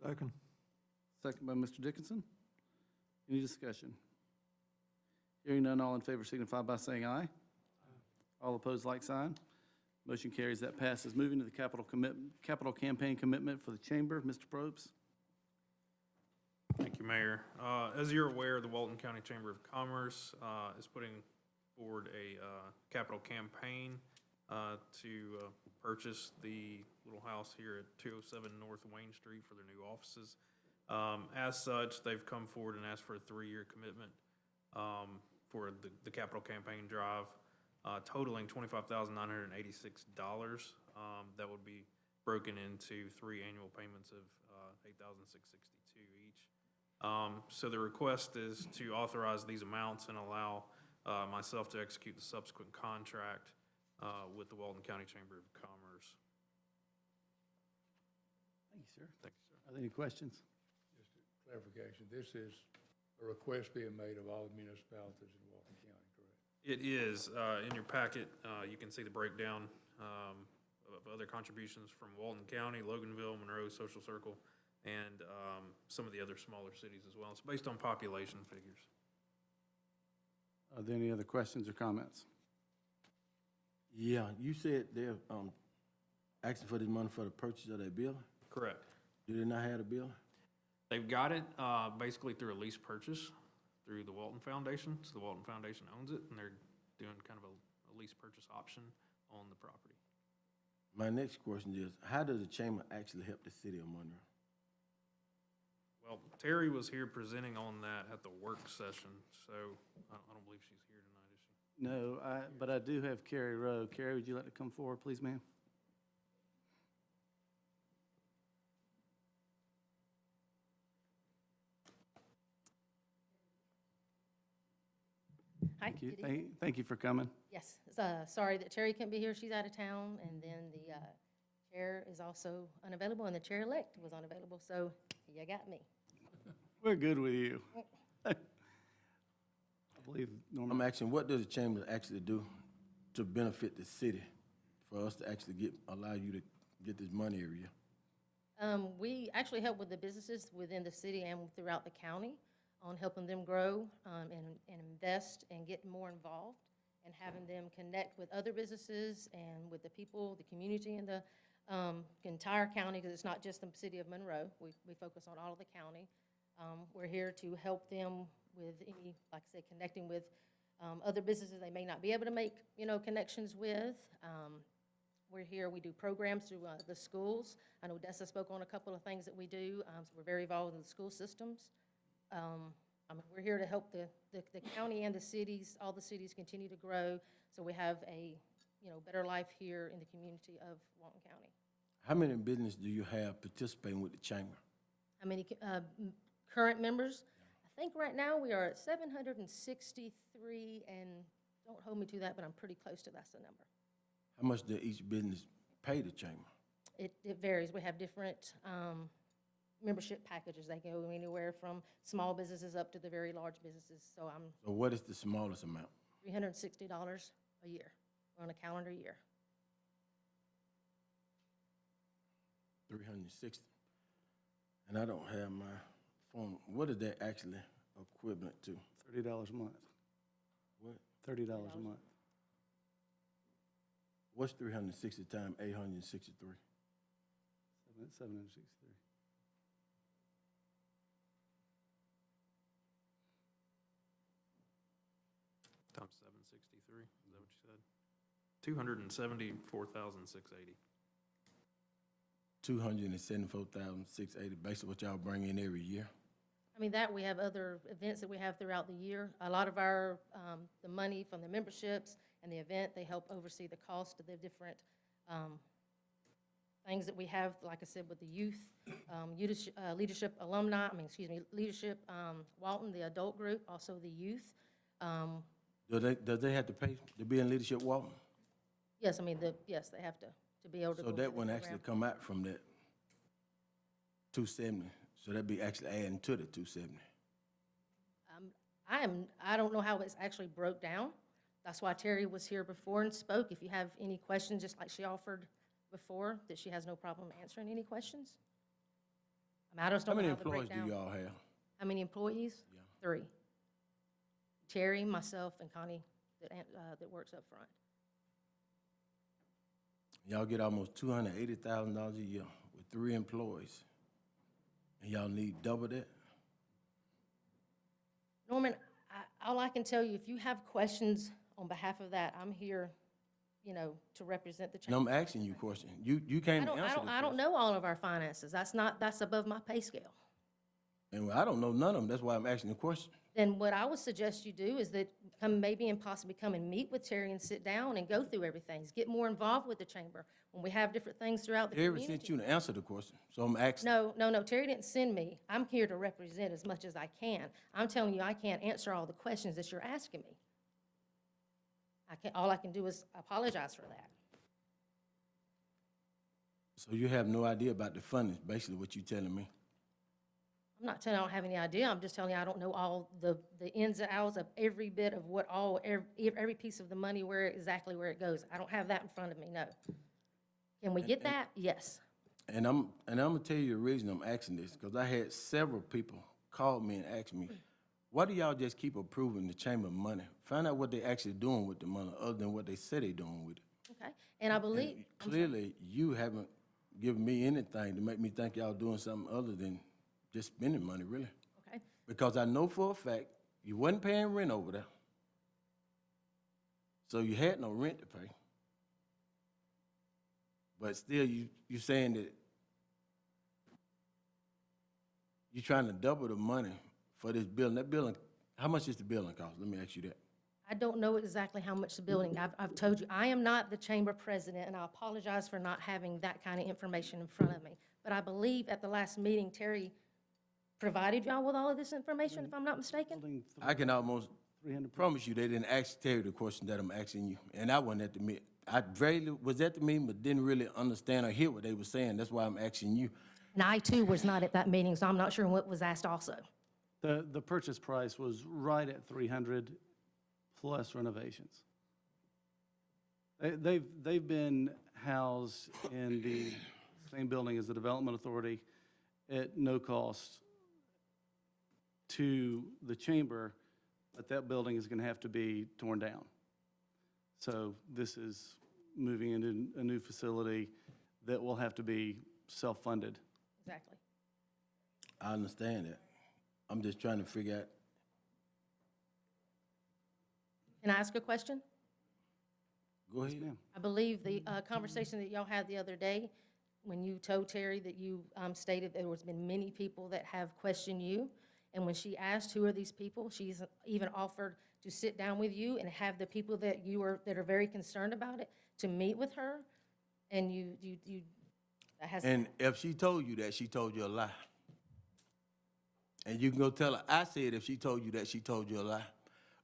Second. Second by Mr. Dickinson. Any discussion? Hearing none, all in favor signify by saying aye. All opposed, like sign. Motion carries, that passes. Moving to the capital campaign commitment for the chamber, Mr. Probst. Thank you, Mayor. As you're aware, the Walton County Chamber of Commerce is putting forward a capital campaign to purchase the little house here at 207 North Wayne Street for their new offices. As such, they've come forward and asked for a 3-year commitment for the capital campaign drive, totaling $25,986. That would be broken into 3 annual payments of $8,662 each. So the request is to authorize these amounts and allow myself to execute the subsequent contract with the Walton County Chamber of Commerce. Thank you, sir. Thank you, sir. Are there any questions? Just a clarification, this is a request being made of all the municipalities in Walton County, correct? It is. In your packet, you can see the breakdown of other contributions from Walton County, Loganville, Monroe, Social Circle, and some of the other smaller cities as well. It's based on population figures. Are there any other questions or comments? Yeah, you said they're asking for this money for the purchase of that building? Correct. Do they not have the building? They've got it basically through a lease purchase through the Walton Foundation. So the Walton Foundation owns it, and they're doing kind of a lease purchase option on the property. My next question is, how does the chamber actually help the city of Monroe? Well, Terry was here presenting on that at the work session, so I don't believe she's here tonight, is she? No, but I do have Carrie Rowe. Carrie, would you like to come forward, please, ma'am? Hi, Thank you. good evening. Thank you for coming. Yes, sorry that Terry can't be here, she's out of town, and then the chair is also unavailable, and the chair-elect was unavailable, so you got me. We're good with you. I believe Norman. I'm asking, what does the chamber actually do to benefit the city for us to actually allow you to get this money every year? We actually help with the businesses within the city and throughout the county on helping them grow and invest and get more involved and having them connect with other businesses and with the people, the community in the entire county, because it's not just the city of Monroe. We focus on all of the county. We're here to help them with any, like I said, connecting with other businesses they may not be able to make, connections with. We're here, we do programs through the schools. I know Dessa spoke on a couple of things that we do, so we're very involved in the school systems. We're here to help the county and the cities, all the cities continue to grow, so we have a, better life here in the community of Walton County. How many businesses do you have participating with the chamber? How many current members? I think right now we are at 763, and don't hold me to that, but I'm pretty close to that's the number. How much does each business pay the chamber? It varies. We have different membership packages. They go anywhere from small businesses up to the very large businesses. So I'm So what is the smallest amount? $360 a year on a calendar year. 360. And I don't have my phone. What is that actually equivalent to? $30 a month. What? $30 a month. What's 360 times 863? 763. Times 763, is that what you said? 274,680. 274,680, basically what y'all bring in every year. That we have other events that we have throughout the year. A lot of our, the money from the memberships and the event, they help oversee the cost of the different things that we have, like I said, with the youth, leadership alumni, leadership Walton, the adult group, also the youth. Does they have to pay to be in Leadership Walton? Yes, yes, they have to be able to. So go that through the one actually program. come out from that 270. So that'd be actually adding to the 270. I don't know how it's actually broke down. That's why Terry was here before and spoke. If you have any questions, just like she offered before, that she has no problem answering any questions. I just How don't know many how the employees breakdown. do y'all have? How many employees? Yeah. 3. Terry, myself, and Connie that works up front. Y'all get almost $280,000 a year with 3 employees. And y'all need double that? Norman, all I can tell you, if you have questions on behalf of that, I'm here, to represent the And chamber. I'm asking you a question. You came to answer the question. I don't know all of our finances. That's above my pay scale. And I don't know none of them. That's why I'm asking the question. Then what I would suggest you do is that maybe and possibly come and meet with Terry and sit down and go through everything. Get more involved with the chamber when we have different things throughout the Terry community. sent you to answer the question, so I'm asking. No, Terry didn't send me. I'm here to represent as much as I can. I'm telling you, I can't answer all the questions that you're asking me. All I can do is apologize for that. So you have no idea about the funding, basically what you're telling me. I'm not telling you I don't have any idea. I'm just telling you I don't know all the ins and outs of every bit of every piece of the money, exactly where it goes. I don't have that in front of me, no. Can we get that? Yes. And I'm gonna tell you the reason I'm asking this, because I had several people call me and ask me, why do y'all just keep approving the chamber money? Find out what they actually doing with the money, other than what they say they doing with it. Okay. And I believe. And clearly, you haven't given me anything to make me think y'all doing something other than just spending money, really. Okay. Because I know for a fact you wasn't paying rent over there. So you had no rent to pay. But still, you saying that you're trying to double the money for this building. That building, how much is the building cost? Let me ask you that. I don't know exactly how much the building, I've told you, I am not the chamber president, and I apologize for not having that kind of information in front of me. But I believe at the last meeting, Terry provided y'all with all of this information, if I'm not mistaken? Building I can almost 300. promise you they didn't ask Terry the question that I'm asking you. And I wasn't at the meeting. I was at the meeting, but didn't really understand or hear what they were saying. That's why I'm asking you. And I too was not at that meeting, so I'm not sure what was asked also. The purchase price was right at 300 plus renovations. They've been housed in the same building as the Development Authority at no cost to the chamber, but that building is going to have to be torn down. So this is moving into a new facility that will have to be self-funded. Exactly. I understand that. I'm just trying to figure out. Can I ask a question? Go ahead. ma'am. I believe the conversation that y'all had the other day, when you told Terry that you stated there has been many people that have questioned you, and when she asked who are these people, she's even offered to sit down with you and have the people that that are very concerned about it to meet with her, and that has. And if she told you that, she told you a lie. And you can go tell her, I said if she told you that, she told you a lie.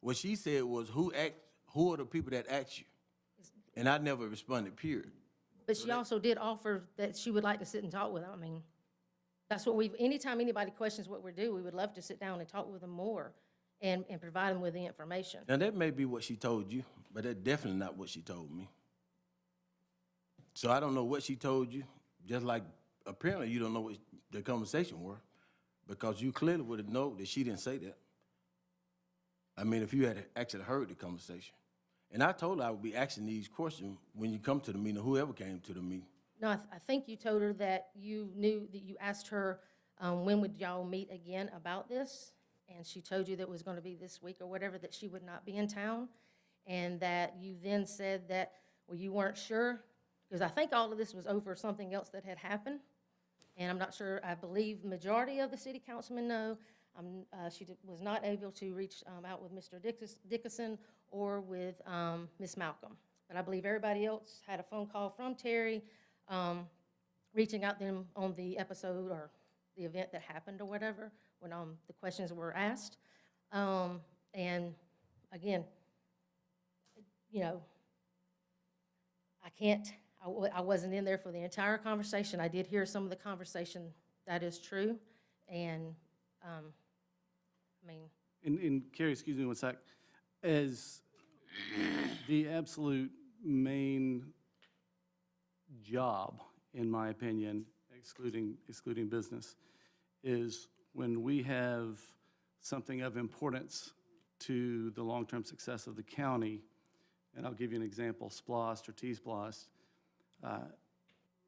What she said was, who are the people that asked you? And I never responded, period. But she also did offer that she would like to sit and talk with them. I mean, that's what anytime anybody questions what we do, we would love to sit down and talk with them more and provide them with the information. Now, that may be what she told you, but that's definitely not what she told me. So I don't know what she told you, just like apparently you don't know what the conversation were, because you clearly would have known that she didn't say that. I mean, if you had actually heard the conversation. And I told her I would be asking these questions when you come to the meeting, or whoever came to the meeting. No, I think you told her that you knew, that you asked her, when would y'all meet again about this? And she told you that it was going to be this week or whatever, that she would not be in town. And that you then said that, well, you weren't sure, because I think all of this was over something else that had happened. And I'm not sure, I believe majority of the city councilmen know. She was not able to reach out with Mr. Dickinson or with Ms. Malcolm. But I believe everybody else had a phone call from Terry, reaching out to them on the episode or the event that happened or whatever, when the questions were asked. And again, you know, I wasn't in there for the entire conversation. I did hear some of the conversation, that is true. And, I mean. And Carrie, excuse me one sec. As the absolute main job, in my opinion, excluding business, is when we have something of importance to the long-term success of the county, and I'll give you an example, SPLOST or T-SPLOST,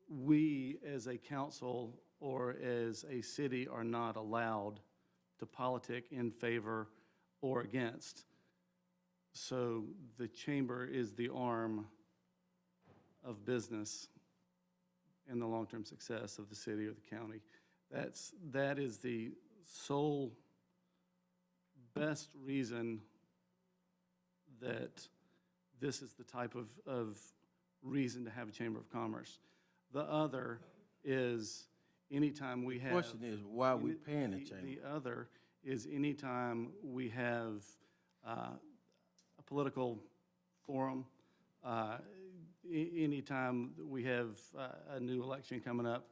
we as a council or as a city are not allowed to politic in favor or against. So the chamber is the arm of business in the long-term success of the city or the county. That is the sole best reason that this is the type of reason to have a Chamber of Commerce. The other is anytime we have. The question is, why are we paying the chamber? The other is anytime we have a political forum, anytime we have a new election coming up,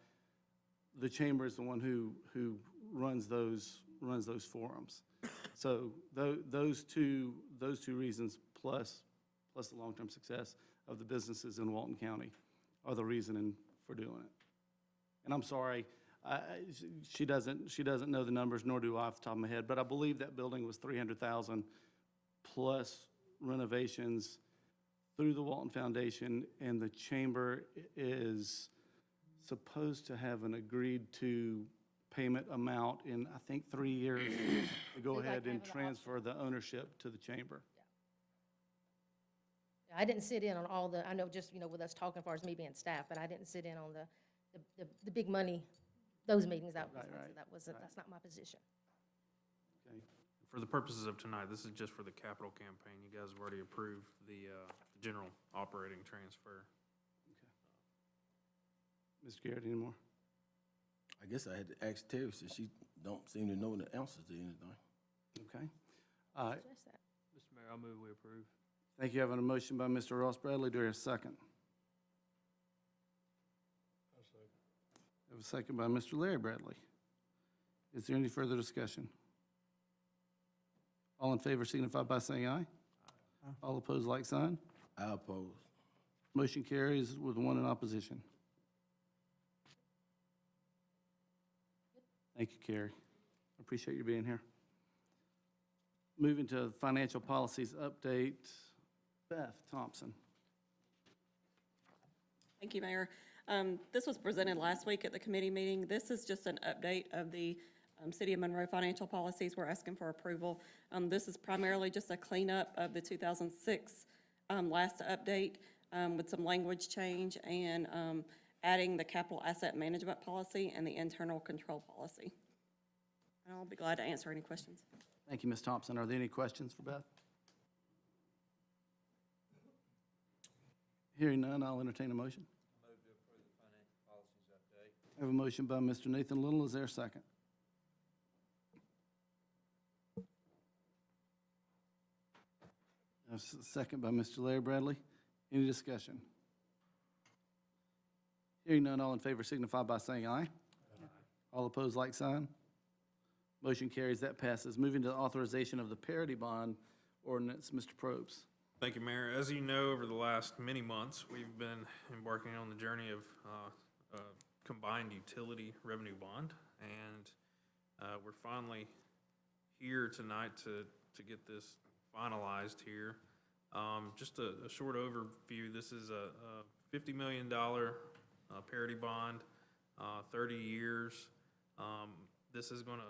the chamber is the one who runs those forums. So those two reasons plus the long-term success of the businesses in Walton County are the reasoning for doing it. And I'm sorry, she doesn't know the numbers, nor do I off the top of my head, but I believe that building was $300,000 plus renovations through the Walton Foundation, and the chamber is supposed to have an agreed-to payment amount in, I think, 3 years to go ahead and transfer the ownership to the chamber. I didn't sit in on all the, I know just, with us talking as far as me being staff, but I didn't sit in on the big money, those meetings. That's not my position. Okay. for the purposes of tonight, this is just for the capital campaign. You guys have already approved the general operating transfer. Mr. Garrett, any more? I guess I had to ask Terry, since she don't seem to know the answers to anything. Okay. Mr. Mayor, I'll move we approve. Thank you. Having a motion by Mr. Ross Bradley. Do I hear a second? Have a second by Mr. Larry Bradley. Is there any further discussion? All in favor signify by saying aye. All opposed, like sign. I oppose. Motion carries with one in opposition. Thank you, Carrie. I appreciate you being here. Moving to financial policies update, Beth Thompson. Thank you, Mayor. This was presented last week at the committee meeting. This is just an update of the City of Monroe financial policies we're asking for approval. This is primarily just a cleanup of the 2006 last update with some language change and adding the capital asset management policy and the internal control policy. And I'll be glad to answer any questions. Thank you, Ms. Thompson. Are there any questions for Beth? Hearing none, I'll entertain a motion. Move to approve the financial policies update. I have a motion by Mr. Nathan Little. Is there a second? A second by Mr. Larry Bradley. Any discussion? Hearing none, all in favor signify by saying aye. All opposed, like sign. Motion carries. That passes. Moving to the authorization of the parity bond ordinance, Mr. Probst. Thank you, Mayor. As you know, over the last many months, we've been embarking on the journey of combined utility revenue bond, and we're finally here tonight to get this finalized here. Just a short overview, this is a $50 million parity bond, 30 years. This is going to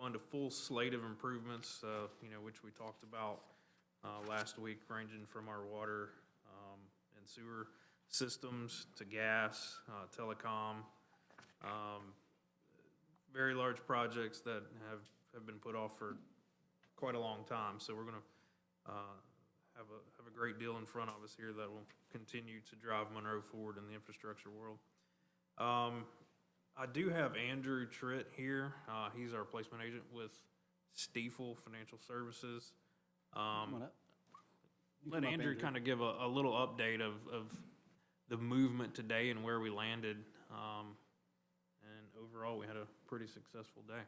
fund a full slate of improvements, which we talked about last week, ranging from our water and sewer systems to gas, telecom, very large projects that have been put off for quite a long time. So we're going to have a great deal in front of us here that will continue to drive Monroe forward in the infrastructure world. I do have Andrew Tritt here. He's our placement agent with Stifel Financial Services. Come on up. Let Andrew kind of give a little update of the movement today and where we landed. And overall, we had a pretty successful day.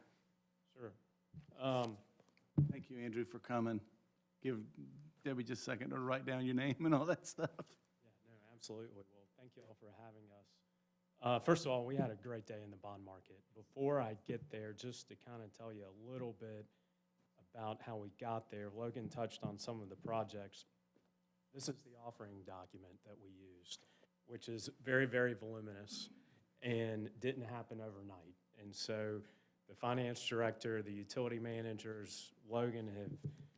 Sure. Thank you, Andrew, for coming. Give Debbie just a second to write down your name and all that stuff. Yeah, no, absolutely. Well, thank you all for having us. First of all, we had a great day in the bond market. Before I get there, just to kind of tell you a little bit about how we got there, Logan touched on some of the projects. This is the offering document that we used, which is very, very voluminous and didn't happen overnight. And so the finance director, the utility managers, Logan have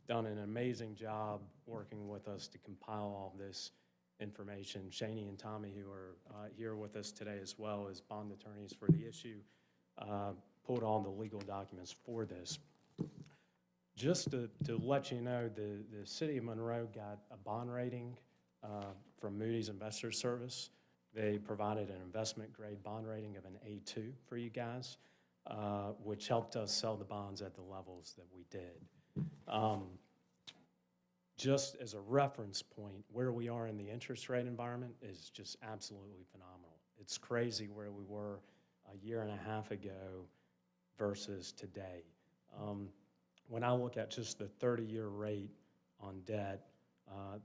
done an amazing job working with us to compile all this information. Shani and Tommy, who are here with us today as well as bond attorneys for the issue, pulled all the legal documents for this. Just to let you know, the city of Monroe got a bond rating from Moody's Investors Service. They provided an investment grade bond rating of an A2 for you guys, which helped us sell the bonds at the levels that we did. Just as a reference point, where we are in the interest rate environment is just absolutely phenomenal. It's crazy where we were a year and a half ago versus today. When I look at just the 30-year rate on debt,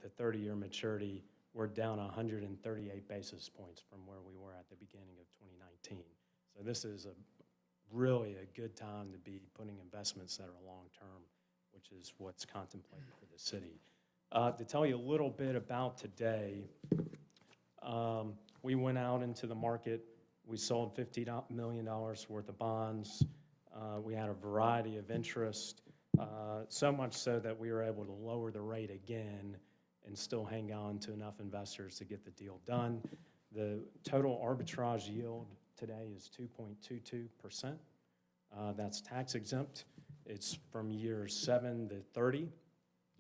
the 30-year maturity, we're down 138 basis points from where we were at the beginning of 2019. So this is really a good time to be putting investments that are long-term, which is what's contemplated for the city. To tell you a little bit about today, we went out into the market. We sold $50 million worth of bonds. We had a variety of interest, so much so that we were able to lower the rate again and still hang on to enough investors to get the deal done. The total arbitrage yield today is 2.22%. That's tax exempt. It's from year 7 to 30.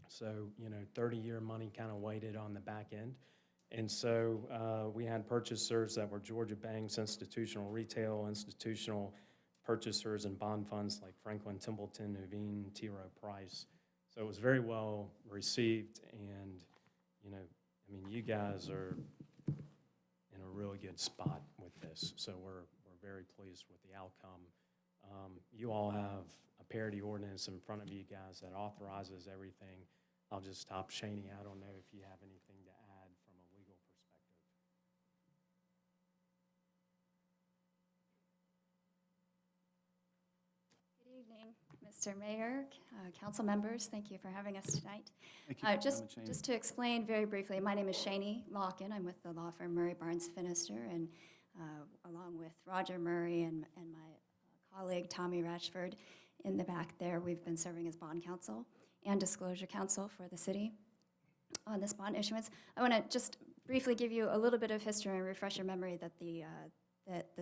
So, 30-year money kind of weighted on the back end. And so we had purchasers that were Georgia banks, institutional retail, institutional purchasers, and bond funds like Franklin Templeton, Nuveen, T. Rowe Price. So it was very well received, and, you guys are in a really good spot with this. So we're very pleased with the outcome. You all have a parity ordinance in front of you guys that authorizes everything. I'll just stop Shaney. I don't know if you have anything to add from a legal perspective. Good evening, Mr. Mayor, council members. Thank you for having us tonight. Thank you for Just, coming, Shani. just to explain very briefly, my name is Shani Locken. I'm with the law firm Murray Barnes Finister, and along with Roger Murray and my colleague Tommy Ratchford in the back there, we've been serving as bond counsel and disclosure counsel for the city on this bond issuance. I want to just briefly give you a little bit of history and refresh your memory that the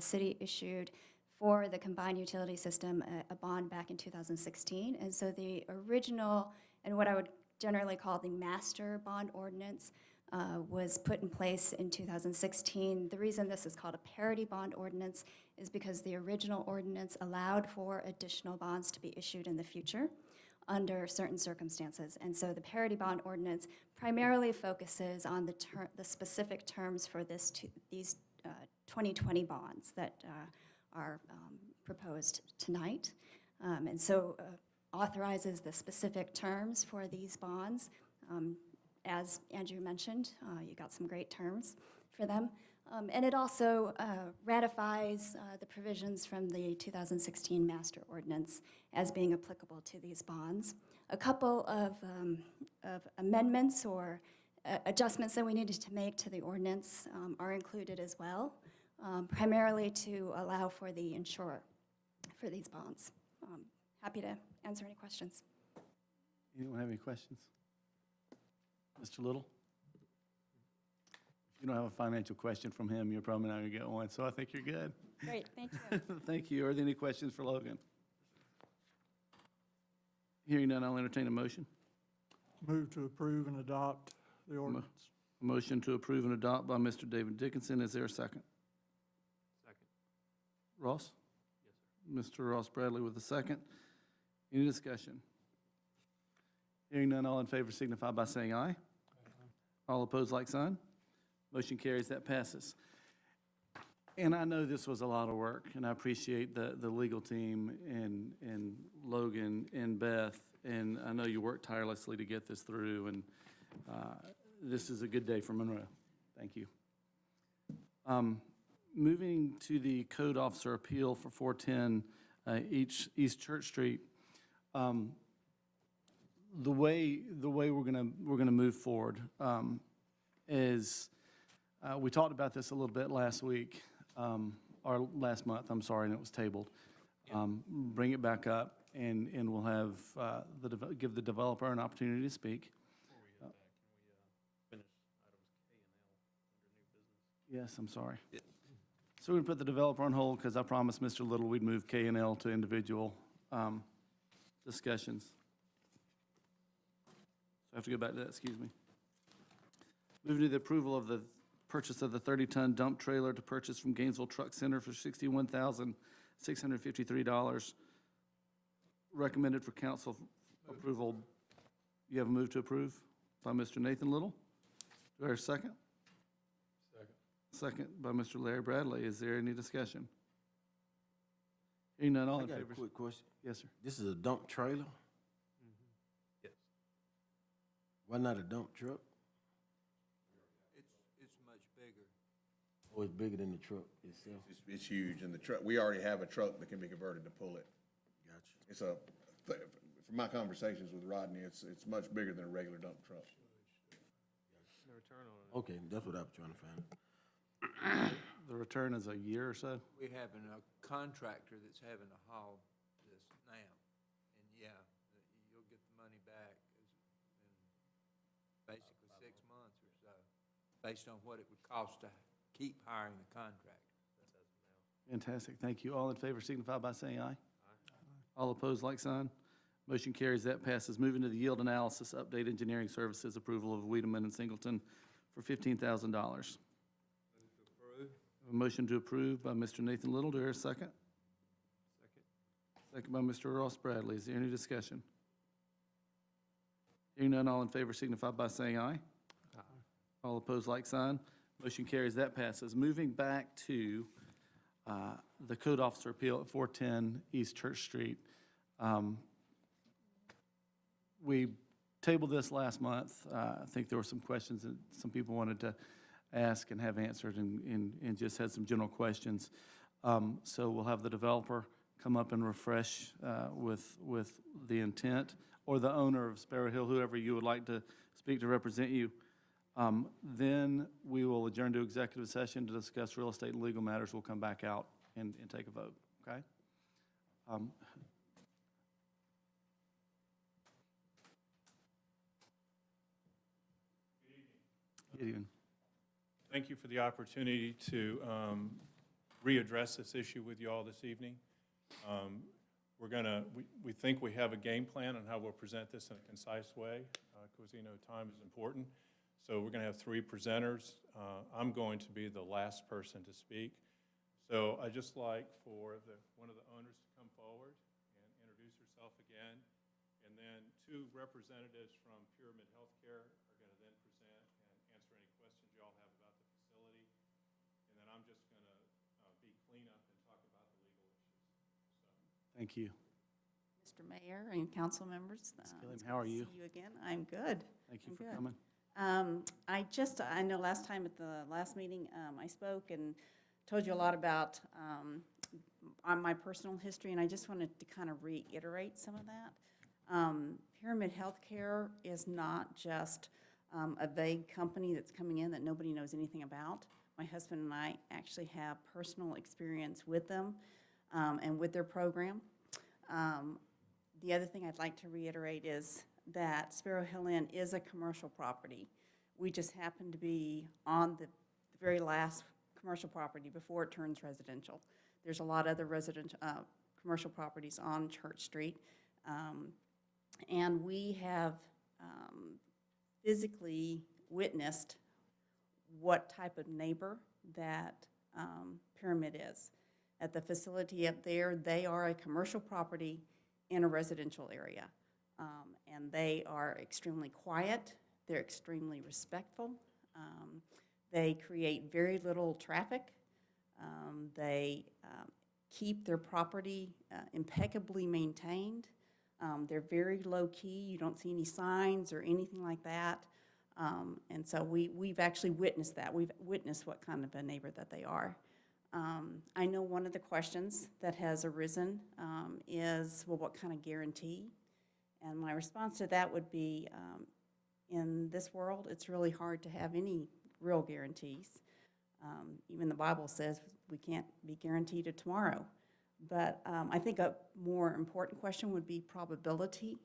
city issued for the combined utility system a bond back in 2016. And so the original, and what I would generally call the master bond ordinance, was put in place in 2016. The reason this is called a parity bond ordinance is because the original ordinance allowed for additional bonds to be issued in the future under certain circumstances. And so the parity bond ordinance primarily focuses on the specific terms for these 2020 bonds that are proposed tonight. And so authorizes the specific terms for these bonds. As Andrew mentioned, you got some great terms for them. And it also ratifies the provisions from the 2016 master ordinance as being applicable to these bonds. A couple of amendments or adjustments that we needed to make to the ordinance are included as well, primarily to allow for the insurer for these bonds. Happy to answer any questions. Anyone have any questions? Mr. Little? If you don't have a financial question from him, you're probably not going to get one, so I think you're good. Great, thank you. Thank you. Are there any questions for Logan? Hearing none, I'll entertain a motion. Move to approve and adopt the ordinance. A motion to approve and adopt by Mr. David Dickinson. Is there a second? Second. Ross? Yes, sir. Mr. Ross Bradley with a second. Any discussion? Hearing none, all in favor signify by saying aye. All opposed, like sign. Motion carries, that passes. And I know this was a lot of work, and I appreciate the legal team and Logan and Beth, and I know you worked tirelessly to get this through, and this is a good day for Monroe. Thank you. Moving to the code officer appeal for 410 East Church Street. The way we're gonna move forward is we talked about this a little bit last week, or last month, I'm sorry, and it was tabled. Bring it back up, and we'll have give the developer an opportunity to speak. Before we head back, can we finish items K and L under new business? Yes, I'm sorry. So we're gonna put the developer on hold because I promised Mr. Little we'd move K and L to individual discussions. So I have to go back to that, excuse me. Moving to the approval of the purchase of the 30-ton dump trailer to purchase from Gainesville Truck Center for $61,653. Recommended for council approval. You have a move to approve by Mr. Nathan Little. Do I hear a second? Second by Mr. Larry Bradley. Is there any discussion? Hearing none, all I in got a favor? quick question. Yes, sir. This is a dump trailer? Yes. Why not a dump truck? It's much bigger. Oh, it's bigger than the truck itself? It's huge, and the truck, we already have a truck that can be converted to pull it. Gotcha. It's from my conversations with Rodney, it's much bigger than a regular dump truck. No return on it. Okay, that's what I was trying to find. The return is a year or so? We having a contractor that's having to haul this now, and yeah, you'll get the money back in basically 6 months or so, based on what it would cost to keep hiring the contractor. That's as of now. Fantastic, thank you. All in favor signify by saying aye. All opposed, like sign. Motion carries, that passes. Moving to the yield analysis, update engineering services, approval of Wiedemann and Singleton for $15,000. A motion to approve by Mr. Nathan Little. Do I hear a second? Second by Mr. Ross Bradley. Is there any discussion? Hearing none, all in favor signify by saying aye. Aye. All opposed, like sign. Motion carries, that passes. Moving back to the code officer appeal at 410 East Church Street. We tabled this last month. I think there were some questions that some people wanted to ask and have answered, and just had some general questions. So we'll have the developer come up and refresh with the intent, or the owner of Sparrow Hill, whoever you would like to speak to represent you. Then we will adjourn to executive session to discuss real estate and legal matters. We'll come back out and take a vote, okay? Good evening. Thank you for the opportunity to readdress this issue with you all this evening. We think we have a game plan on how we'll present this in a concise way, because you know time is important. So we're going to have 3 presenters. I'm going to be the last person to speak. So I'd just like for one of the owners to come forward and introduce herself again. And then 2 representatives from Pyramid Healthcare are going to then present and answer any questions you all have about the facility. And then I'm just going to be cleanup and talk about the legal issues. Thank you. Mr. Mayor and council members. Gilliam, how are you? See you again. I'm good. Thank you I'm for good. coming. I know last time at the last meeting, I spoke and told you a lot about on my personal history, and I just wanted to kind of reiterate some of that. Pyramid Healthcare is not just a vague company that's coming in that nobody knows anything about. My husband and I actually have personal experience with them and with their program. The other thing I'd like to reiterate is that Sparrow Hill Inn is a commercial property. We just happen to be on the very last commercial property before it turns residential. There's a lot of other residential, commercial properties on Church Street. And we have physically witnessed what type of neighbor that Pyramid is. At the facility up there, they are a commercial property in a residential area. And they are extremely quiet, they're extremely respectful. They create very little traffic. They keep their property impeccably maintained. They're very low-key. You don't see any signs or anything like that. And so we've actually witnessed that. We've witnessed what kind of a neighbor that they are. I know one of the questions that has arisen is, well, what kind of guarantee? And my response to that would be, in this world, it's really hard to have any real guarantees. Even the Bible says we can't be guaranteed a tomorrow. But I think a more important question would be probability.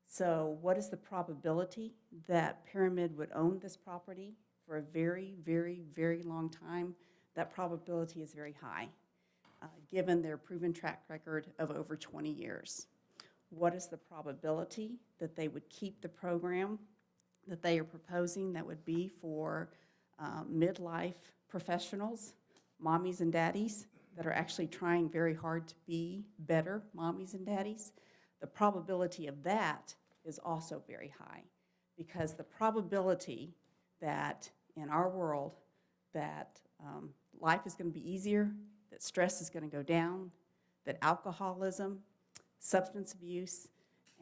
So what is the probability that Pyramid would own this property for a very, very, very long time? That probability is very high, given their proven track record of over 20 years. What is the probability that they would keep the program that they are proposing that would be for midlife professionals, mommies and daddies that are actually trying very hard to be better mommies and daddies? The probability of that is also very high, because the probability that in our world that life is going to be easier, that stress is going to go down, that alcoholism, substance abuse,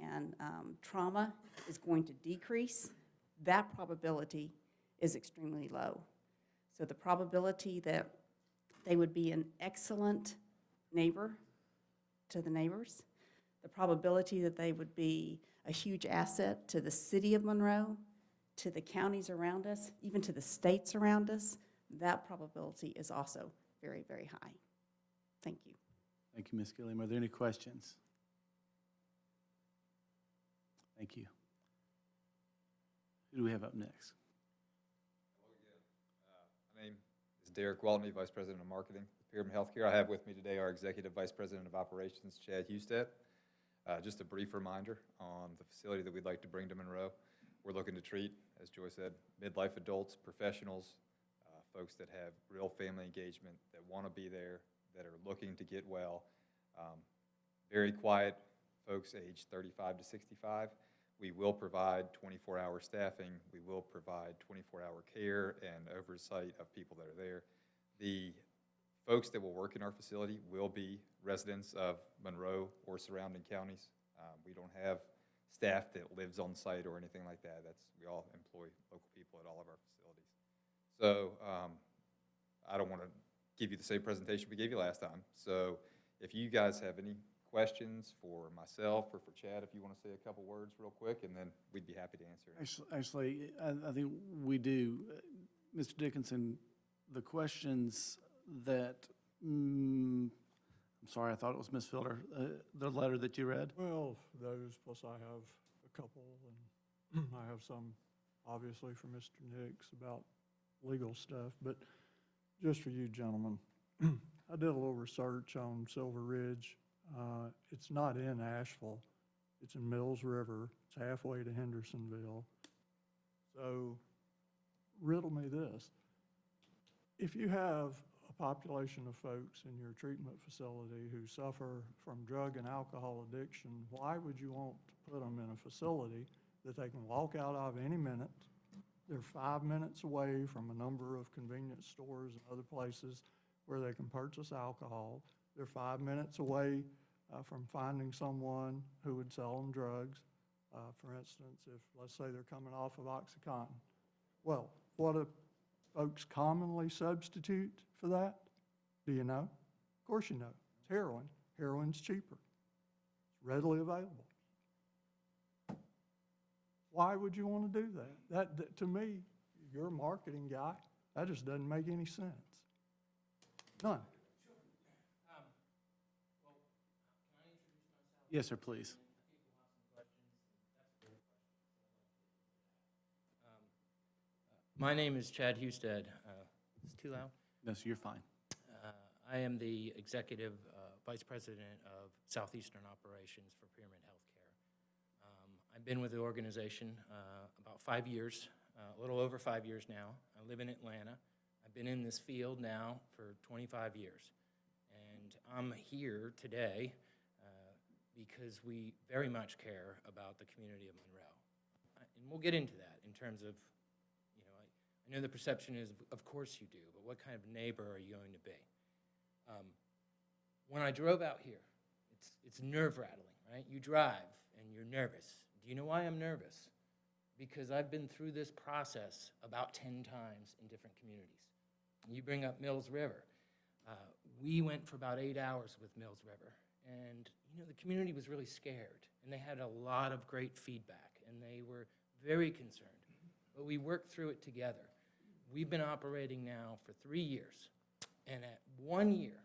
and trauma is going to decrease, that probability is extremely low. So the probability that they would be an excellent neighbor to the neighbors, the probability that they would be a huge asset to the city of Monroe, to the counties around us, even to the states around us, that probability is also very, very high. Thank you. Thank you, Ms. Gilliam. Are there any questions? Thank you. Who do we have up next? My name is Derek Waltney, Vice President of Marketing with Pyramid Healthcare. I have with me today our Executive Vice President of Operations, Chad Husted. Just a brief reminder on the facility that we'd like to bring to Monroe. We're looking to treat, as Joy said, midlife adults, professionals, folks that have real family engagement, that want to be there, that are looking to get well. Very quiet folks aged 35 to 65. We will provide 24-hour staffing. We will provide 24-hour care and oversight of people that are there. The folks that will work in our facility will be residents of Monroe or surrounding counties. We don't have staff that lives on site or anything like that. We all employ local people at all of our facilities. So I don't want to give you the same presentation we gave you last time. So if you guys have any questions for myself or for Chad, if you want to say a couple words real quick, and then we'd be happy to answer. Actually, I think we do. Mr. Dickinson, the questions that, I'm sorry, I thought it was Ms. Fielder, the letter that you read? Well, those, plus I have a couple, and I have some, obviously, for Mr. Nix about legal stuff, but just for you gentlemen, I did a little research on Silver Ridge. It's not in Asheville. It's in Mills River. It's halfway to Hendersonville. So riddle me this. If you have a population of folks in your treatment facility who suffer from drug and alcohol addiction, why would you want to put them in a facility that they can walk out of any minute? They're 5 minutes away from a number of convenience stores and other places where they can purchase alcohol. They're 5 minutes away from finding someone who would sell them drugs. For instance, if, let's say, they're coming off of OxyContin. Well, what do folks commonly substitute for that? Do you know? Of course you know. It's heroin. Heroin's cheaper. It's readily available. Why would you want to do that? That, to me, you're a marketing guy. That just doesn't make any sense. None. Yes, sir, please. My name is Chad Husted. Is it too loud? No, sir, you're fine. I am the Executive Vice President of Southeastern Operations for Pyramid Healthcare. I've been with the organization about 5 years, a little over 5 years now. I live in Atlanta. I've been in this field now for 25 years. And I'm here today because we very much care about the community of Monroe. And we'll get into that in terms of, I know the perception is, of course you do, but what kind of neighbor are you going to be? When I drove out here, it's nerve-rattling, right? You drive and you're nervous. Do you know why I'm nervous? Because I've been through this process about 10 times in different communities. You bring up Mills River. We went for about 8 hours with Mills River, and the community was really scared, and they had a lot of great feedback, and they were very concerned. But we worked through it together. We've been operating now for 3 years, and at 1 year,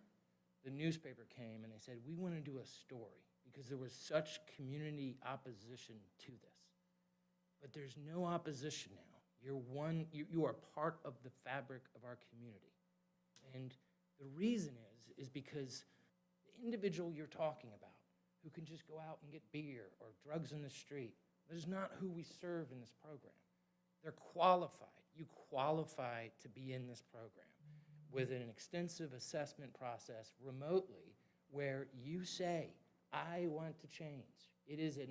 the newspaper came and they said, we want to do a story because there was such community opposition to this. But there's no opposition now. You are part of the fabric of our community. And the reason is because the individual you're talking about who can just go out and get beer or drugs in the street, that is not who we serve in this program. They're qualified. You qualify to be in this program with an extensive assessment process remotely where you say, I want to change. It is an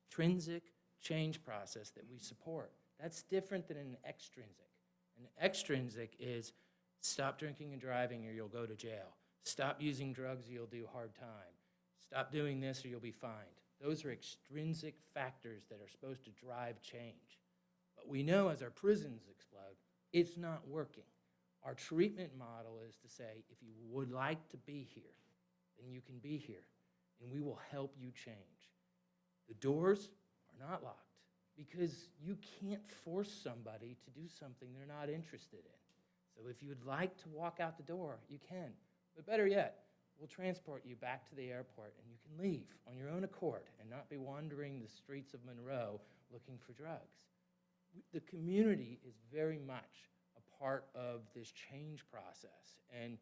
intrinsic change process that we support. That's different than an extrinsic. An extrinsic is stop drinking and driving or you'll go to jail. Stop using drugs or you'll do hard time. Stop doing this or you'll be fined. Those are extrinsic factors that are supposed to drive change. But we know as our prisons explode, it's not working. Our treatment model is to say, if you would like to be here, then you can be here, and we will help you change. The doors are not locked because you can't force somebody to do something they're not interested in. So if you would like to walk out the door, you can. But better yet, we'll transport you back to the airport, and you can leave on your own accord and not be wandering the streets of Monroe looking for drugs. The community is very much a part of this change process. And,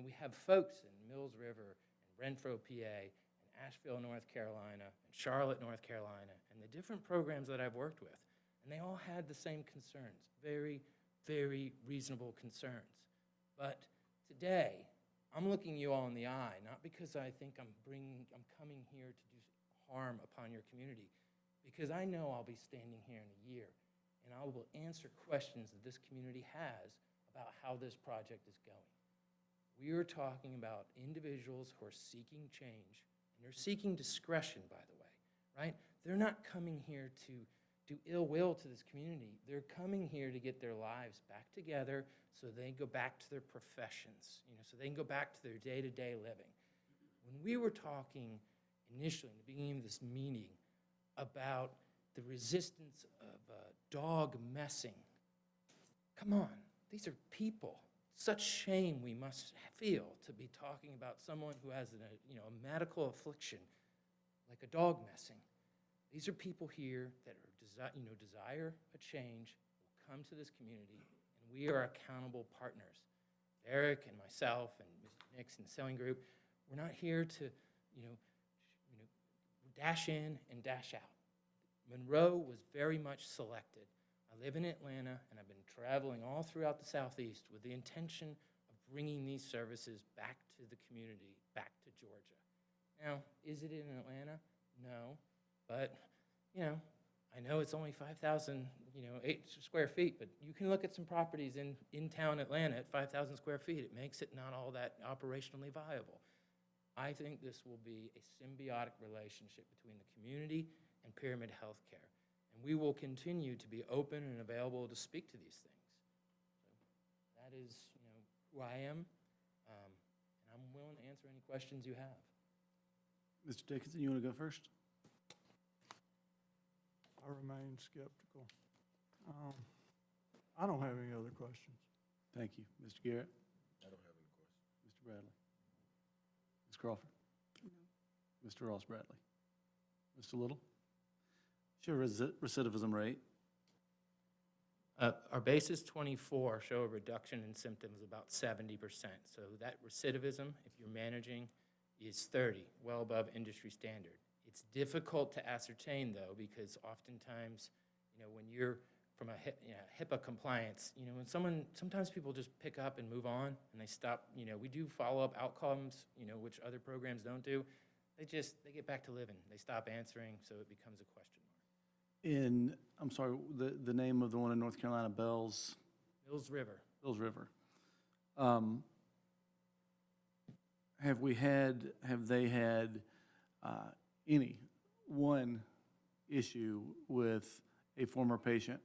we have folks in Mills River and Renfro, PA, and Asheville, North Carolina, and Charlotte, North Carolina, and the different programs that I've worked with, and they all had the same concerns, very, very reasonable concerns. But today, I'm looking you all in the eye, not because I think I'm coming here to do harm upon your community, because I know I'll be standing here in a year, and I will answer questions that this community has about how this project is going. We are talking about individuals who are seeking change, and they're seeking discretion, by the way, right? They're not coming here to do ill will to this community. They're coming here to get their lives back together so they can go back to their professions, so they can go back to their day-to-day living. When we were talking initially in the beginning of this meeting about the resistance of dog messing, come on, these are people. Such shame we must feel to be talking about someone who has a medical affliction like a dog messing. These are people here that are desire a change, will come to this community, and we are accountable partners. Eric and myself and Mr. Nix and the selling group, we're not here to dash in and dash out. Monroe was very much selected. I live in Atlanta, and I've been traveling all throughout the Southeast with the intention of bringing these services back to the community, back to Georgia. Now, is it in Atlanta? No, but, I know it's only 5,000, 8 square feet, but you can look at some properties in town Atlanta at 5,000 square feet. It makes it not all that operationally viable. I think this will be a symbiotic relationship between the community and Pyramid Healthcare. And we will continue to be open and available to speak to these things. So that is, who I am, and I'm willing to answer any questions you have. Mr. Dickinson, you want to go first? I remain skeptical. I don't have any other questions. Thank you. Mr. Garrett? I don't have any questions. Mr. Bradley? Ms. Crawford? No. Mr. Ross Bradley? Mr. Little? Sure, recidivism rate? Our basis 24 show a reduction in symptoms about 70%. So that recidivism, if you're managing, is 30, well above industry standard. It's difficult to ascertain, though, because oftentimes, when you're from a HIPAA compliance, when sometimes people just pick up and move on, and they stop. We do follow-up outcomes, which other programs don't do. They get back to living. They stop answering, so it becomes a question mark. I'm sorry, the name of the one in North Carolina, Mills River. Have they had any one issue with a former patient?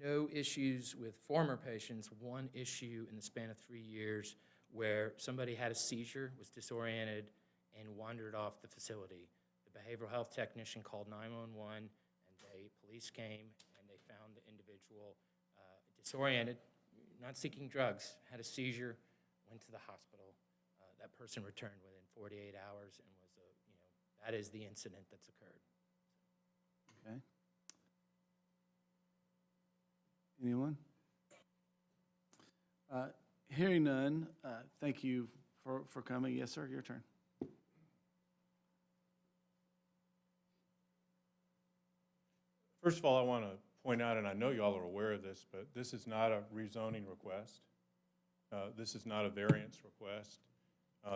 No issues with former patients. One issue in the span of 3 years where somebody had a seizure, was disoriented, and wandered off the facility. The behavioral health technician called 911, and police came, and they found the individual disoriented, not seeking drugs, had a seizure, went to the hospital. That person returned within 48 hours and was that is the incident that's occurred. Okay. Anyone? Hearing none, thank you for coming. Yes, sir, your turn. First of all, I want to point out, and I know y'all are aware of this, but this is not a rezoning request. This is not a variance request.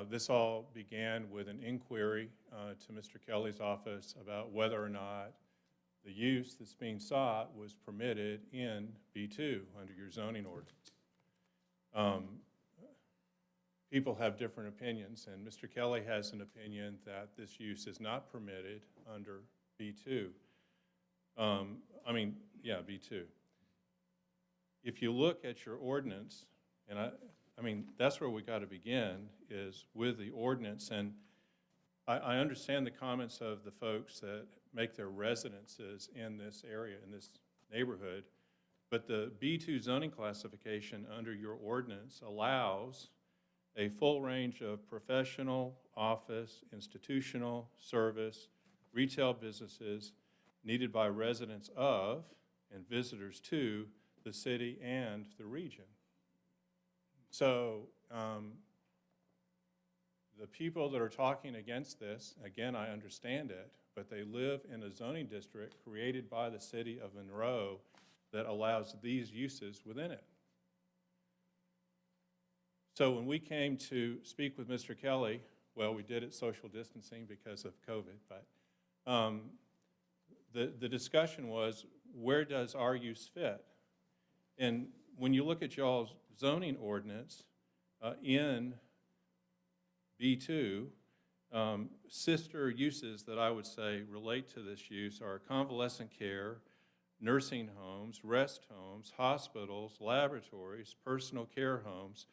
This all began with an inquiry to Mr. Kelly's office about whether or not the use that's being sought was permitted in B2 under your zoning ordinance. People have different opinions, and Mr. Kelly has an opinion that this use is not permitted under B2. B2. If you look at your ordinance, and that's where we got to begin, is with the ordinance. And I understand the comments of the folks that make their residences in this area, in this neighborhood, but the B2 zoning classification under your ordinance allows a full range of professional, office, institutional, service, retail businesses needed by residents of and visitors to the city and the region. So the people that are talking against this, again, I understand it, but they live in a zoning district created by the city of Monroe that allows these uses within it. So when we came to speak with Mr. Kelly, well, we did it social distancing because of COVID, but the discussion was, where does our use fit? And when you look at y'all's zoning ordinance in B2, sister uses that I would say relate to this use are convalescent care, nursing homes, rest homes, hospitals, laboratories, personal care homes,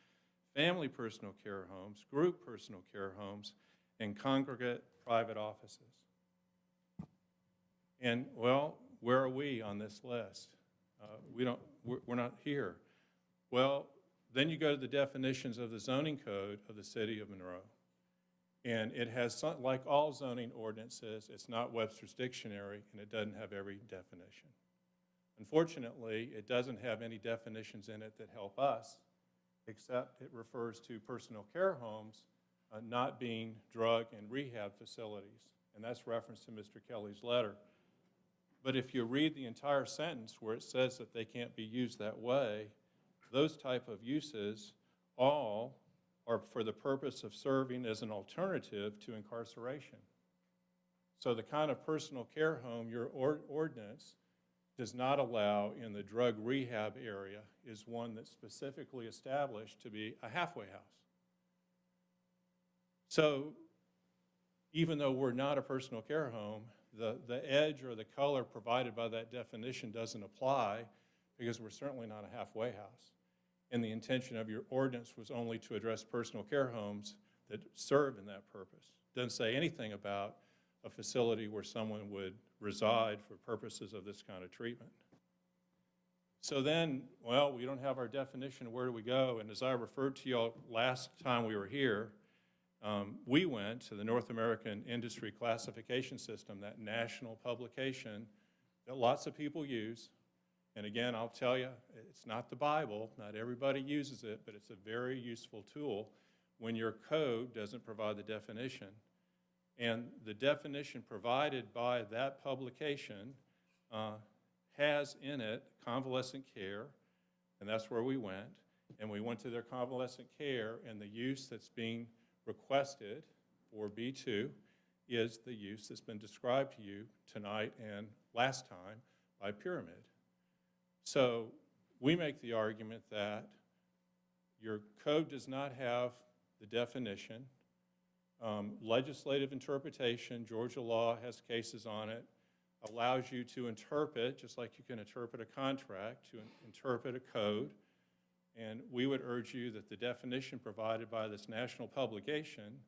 family personal care homes, group personal care homes, and congregate private offices. And, well, where are we on this list? We're not here. Well, then you go to the definitions of the zoning code of the city of Monroe. And it has, like all zoning ordinances, it's not Webster's Dictionary, and it doesn't have every definition. Unfortunately, it doesn't have any definitions in it that help us, except it refers to personal care homes not being drug and rehab facilities. And that's referenced to Mr. Kelly's letter. But if you read the entire sentence where it says that they can't be used that way, those type of uses all are for the purpose of serving as an alternative to incarceration. So the kind of personal care home your ordinance does not allow in the drug rehab area is one that's specifically established to be a halfway house. So even though we're not a personal care home, the edge or the color provided by that definition doesn't apply because we're certainly not a halfway house. And the intention of your ordinance was only to address personal care homes that serve in that purpose. Doesn't say anything about a facility where someone would reside for purposes of this kind of treatment. So then, well, we don't have our definition, where do we go? And as I referred to y'all last time we were here, we went to the North American Industry Classification System, that national publication that lots of people use. And again, I'll tell you, it's not the Bible. Not everybody uses it, but it's a very useful tool when your code doesn't provide the definition. And the definition provided by that publication has in it convalescent care, and that's where we went. And we went to their convalescent care, and the use that's being requested for B2 is the use that's been described to you tonight and last time by Pyramid. So we make the argument that your code does not have the definition. Legislative interpretation, Georgia law has cases on it, allows you to interpret, just like you can interpret a contract, to interpret a code. And we would urge you that the definition provided by this national publication,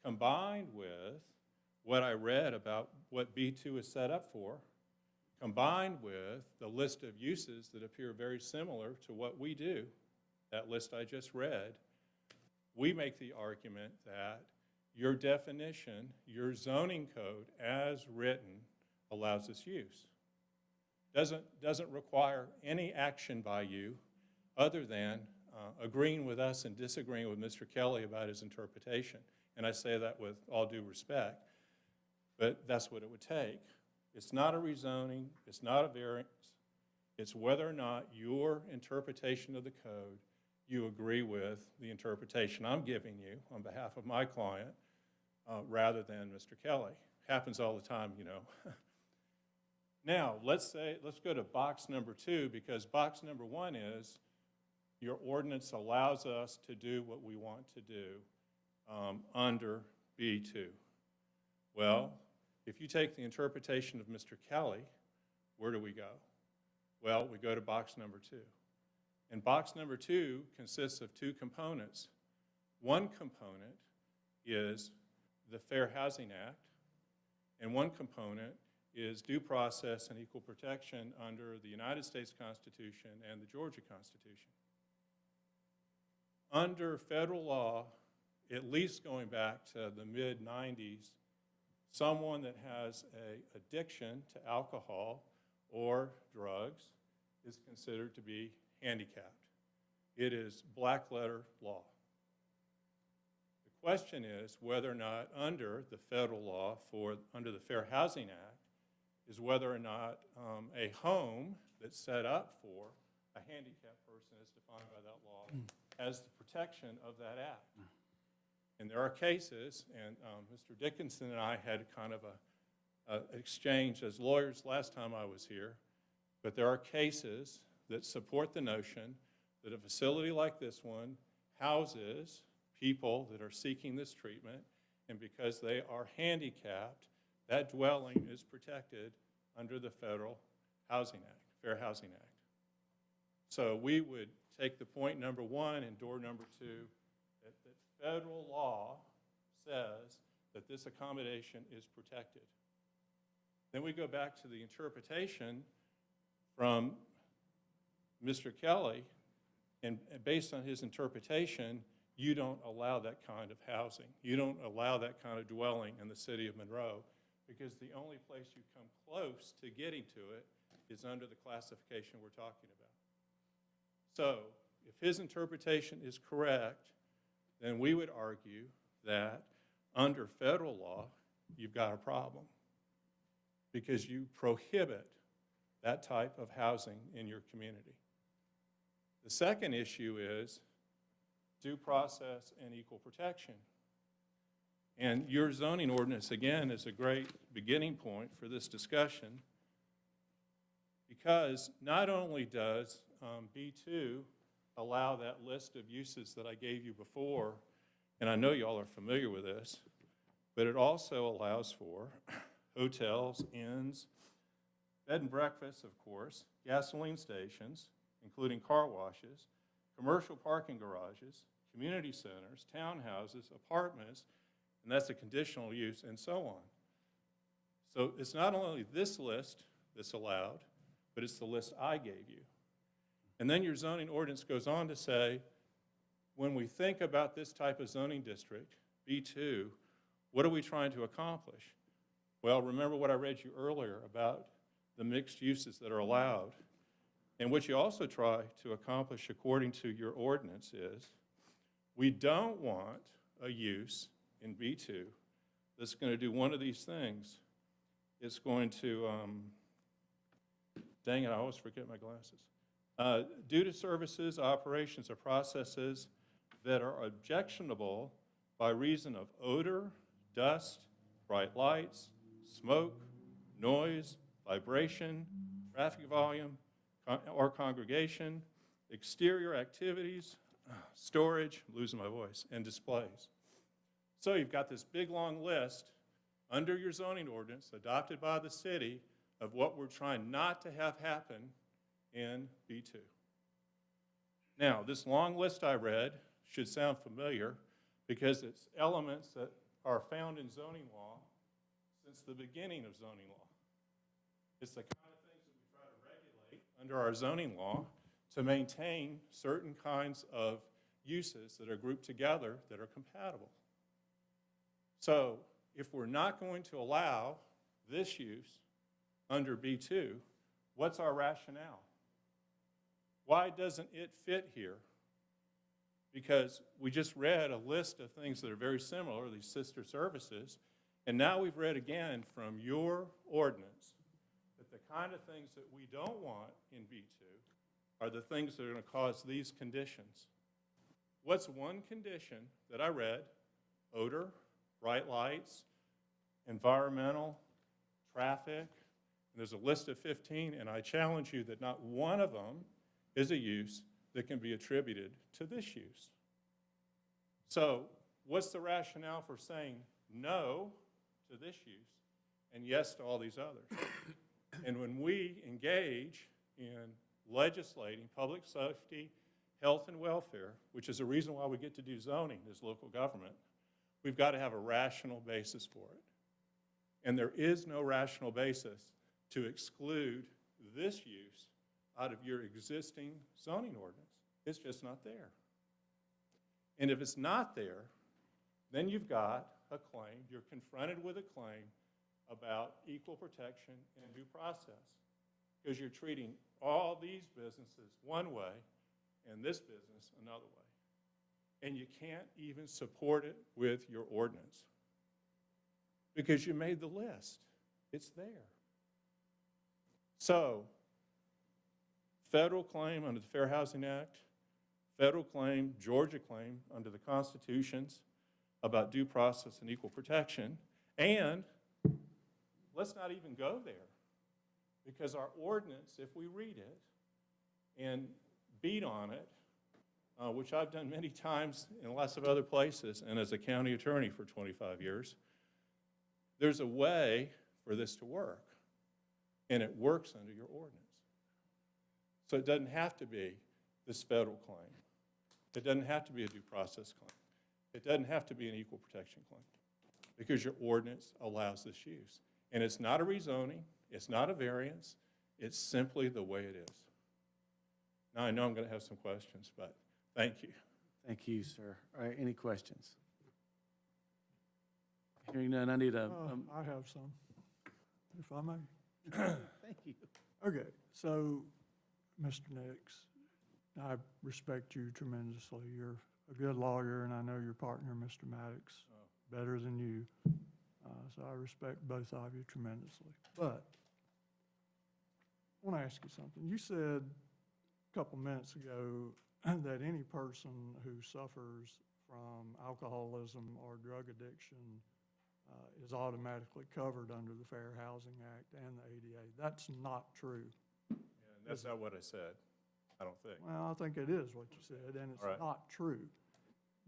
combined with what I read about what B2 is set up for, combined with the list of uses that appear very similar to what we do, that list I just read, we make the argument that your definition, your zoning code as written, allows this use. Doesn't require any action by you other than agreeing with us and disagreeing with Mr. Kelly about his interpretation. And I say that with all due respect, but that's what it would take. It's not a rezoning, it's not a variance, it's whether or not your interpretation of the code, you agree with the interpretation I'm giving you on behalf of my client, rather than Mr. Kelly. Happens all the time, you know. Now, let's go to box number 2, because box number 1 is your ordinance allows us to do what we want to do under B2. Well, if you take the interpretation of Mr. Kelly, where do we go? Well, we go to box number 2. And box number 2 consists of 2 components. One component is the Fair Housing Act, and one component is due process and equal protection under the United States Constitution and the Georgia Constitution. Under federal law, at least going back to the mid-90s, someone that has an addiction to alcohol or drugs is considered to be handicapped. It is black letter law. The question is whether or not under the federal law under the Fair Housing Act, is whether or not a home that's set up for a handicapped person as defined by that law has the protection of that act. And there are cases, and Mr. Dickinson and I had kind of an exchange as lawyers last time I was here, but there are cases that support the notion that a facility like this one houses people that are seeking this treatment, and because they are handicapped, that dwelling is protected under the Federal Housing Act, Fair Housing Act. So we would take the point number one and door number two, that federal law says that this accommodation is protected. Then we go back to the interpretation from Mr. Kelly, and based on his interpretation, you don't allow that kind of housing. You don't allow that kind of dwelling in the city of Monroe, because the only place you come close to getting to it is under the classification we're talking about. So if his interpretation is correct, then we would argue that under federal law, you've got a problem, because you prohibit that type of housing in your community. The second issue is due process and equal protection. And your zoning ordinance, again, is a great beginning point for this discussion, because not only does B2 allow that list of uses that I gave you before, and I know y'all are familiar with this, but it also allows for hotels, inns, bed and breakfasts, of course, gasoline stations, including car washes, commercial parking garages, community centers, townhouses, apartments, and that's a conditional use, and so on. So it's not only this list that's allowed, but it's the list I gave you. And then your zoning ordinance goes on to say, when we think about this type of zoning district, B2, what are we trying to accomplish? Well, remember what I read you earlier about the mixed uses that are allowed. And what you also try to accomplish according to your ordinance is, we don't want a use in B2 that's going to do one of these things. It's going to, dang it, I always forget my glasses. Due to services, operations, or processes that are objectionable by reason of odor, dust, bright lights, smoke, noise, vibration, traffic volume, or congregation, exterior activities, storage, I'm losing my voice, and displays. So you've got this big long list under your zoning ordinance adopted by the city of what we're trying not to have happen in B2. Now, this long list I read should sound familiar because it's elements that are found in zoning law since the beginning of zoning law. It's the kind of things that we try to regulate under our zoning law to maintain certain kinds of uses that are grouped together that are compatible. So if we're not going to allow this use under B2, what's our rationale? Why doesn't it fit here? Because we just read a list of things that are very similar, these sister services, and now we've read again from your ordinance that the kind of things that we don't want in B2 are the things that are going to cause these conditions. What's one condition that I read? Odor, bright lights, environmental, traffic, and there's a list of 15, and I challenge you that not one of them is a use that can be attributed to this use. So what's the rationale for saying no to this use and yes to all these others? And when we engage in legislating public safety, health, and welfare, which is a reason why we get to do zoning as local government, we've got to have a rational basis for it. And there is no rational basis to exclude this use out of your existing zoning ordinance. It's just not there. And if it's not there, then you've got a claim, you're confronted with a claim about equal protection and due process, because you're treating all these businesses one way and this business another way. and you can't even support it with your ordinance because you made the list. It's there. So, federal claim under the Fair Housing Act, federal claim, Georgia claim under the constitutions about due process and equal protection, and let's not even go there, because our ordinance, if we read it and beat on it, which I've done many times in lots of other places and as a county attorney for 25 years, there's a way for this to work, and it works under your ordinance. So it doesn't have to be this federal claim. It doesn't have to be a due process claim. It doesn't have to be an equal protection claim, because your ordinance allows this use. And it's not a rezoning, it's not a variance, it's simply the way it is. Now, I know I'm going to have some questions, but thank you. Thank you, sir. All right, any questions? Hearing none, I need a, I have some, if I may. thank you. Okay, so, Mr. Nix, I respect you tremendously. You're a good lawyer, and I know your partner, Mr. Maddox, better than you. So I respect both of you tremendously. But I want to ask you something. You said a couple minutes ago that any person who suffers from alcoholism or drug addiction is automatically covered under the Fair Housing Act and the ADA. That's not true. And that's not what I said, I don't think. Well, I think it is what you said, and it's All right. not true.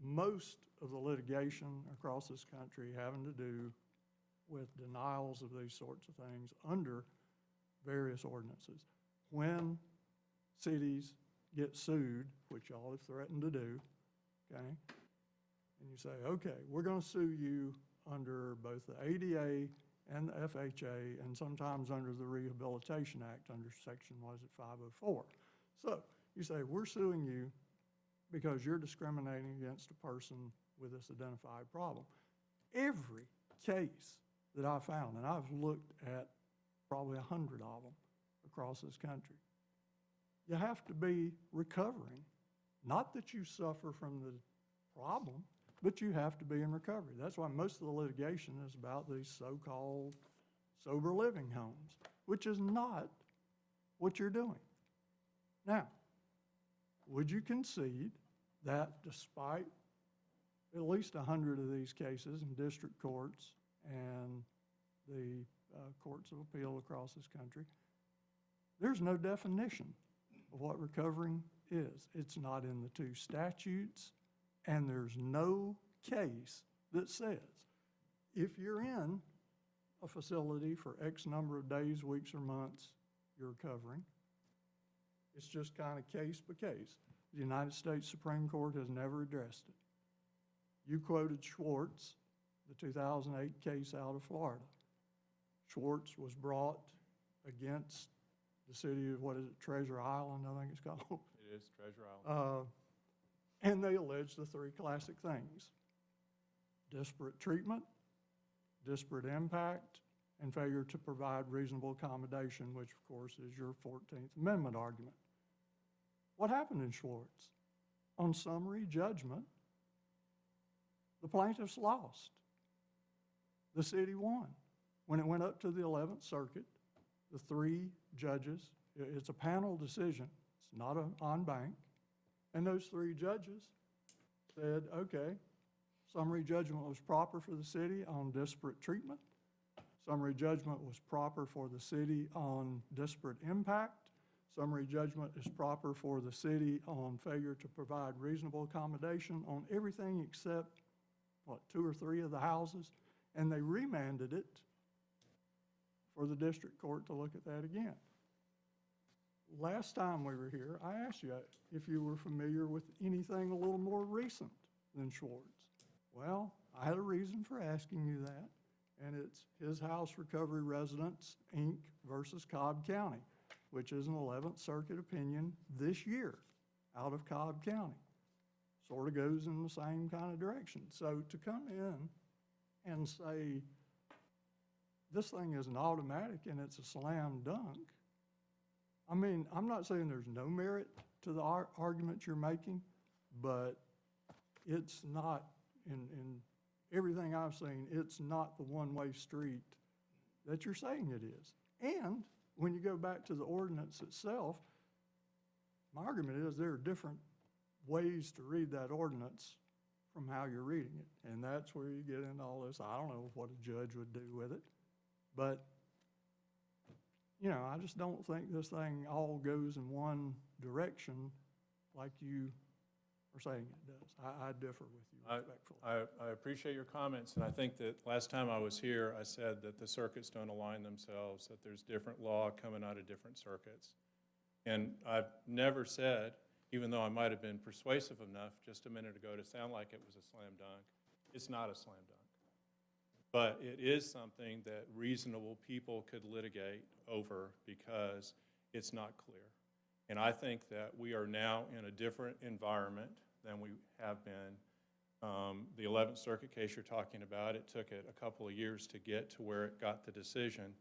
Most of the litigation across this country having to do with denials of these sorts of things under various ordinances. When cities get sued, which y'all have threatened to do, okay, and you say, okay, we're going to sue you under both the ADA and the FHA, and sometimes under the Rehabilitation Act, under section, was it 504? So you say, we're suing you because you're discriminating against a person with this identified problem. Every case that I found, and I've looked at probably 100 of them across this country, you have to be recovering. Not that you suffer from the problem, but you have to be in recovery. That's why most of the litigation is about these so-called sober living homes, which is not what you're doing. Now, would you concede that despite at least 100 of these cases in district courts and the courts of appeal across this country, there's no definition of what recovering is? It's not in the two statutes, and there's no case that says if you're in a facility for X number of days, weeks, or months, you're recovering. It's just kind of case by case. The United States Supreme Court has never addressed it. You quoted Schwartz, the 2008 case out of Florida. Schwartz was brought against the city of, what is it, Treasure Island, I think it's called. It is Treasure Island. And they alleged the three classic things: disparate treatment, disparate impact, and failure to provide reasonable accommodation, which of course is your 14th Amendment argument. What happened in Schwartz? On summary judgment, the plaintiffs lost. The city won. When it went up to the 11th Circuit, the three judges, it's a panel decision, it's not an en banc, and those three judges said, okay, summary judgment was proper for the city on disparate treatment. Summary judgment was proper for the city on disparate impact. Summary judgment is proper for the city on failure to provide reasonable accommodation on everything except, what, 2 or 3 of the houses. And they remanded it for the district court to look at that again. Last time we were here, I asked you if you were familiar with anything a little more recent than Schwartz. Well, I had a reason for asking you that, and it's His House Recovery Residents, Inc. versus Cobb County, which is an 11th Circuit opinion this year out of Cobb County. Sort of goes in the same kind of direction. So to come in and say, this thing is an automatic and it's a slam dunk, I mean, I'm not saying there's no merit to the argument you're making, but it's not, in everything I've seen, it's not the one-way street that you're saying it is. And when you go back to the ordinance itself, my argument is there are different ways to read that ordinance from how you're reading it. And that's where you get into all this. I don't know what a judge would do with it. But, you know, I just don't think this thing all goes in one direction like you are saying it does. I differ with you respectfully. I appreciate your comments, and I think that last time I was here, I said that the circuits don't align themselves, that there's different law coming out of different circuits. And I've never said, even though I might have been persuasive enough just a minute ago to sound like it was a slam dunk, it's not a slam dunk. But it is something that reasonable people could litigate over because it's not clear. And I think that we are now in a different environment than we have been. The 11th Circuit case you're talking about, it took it a couple of years to get to where it got the decision.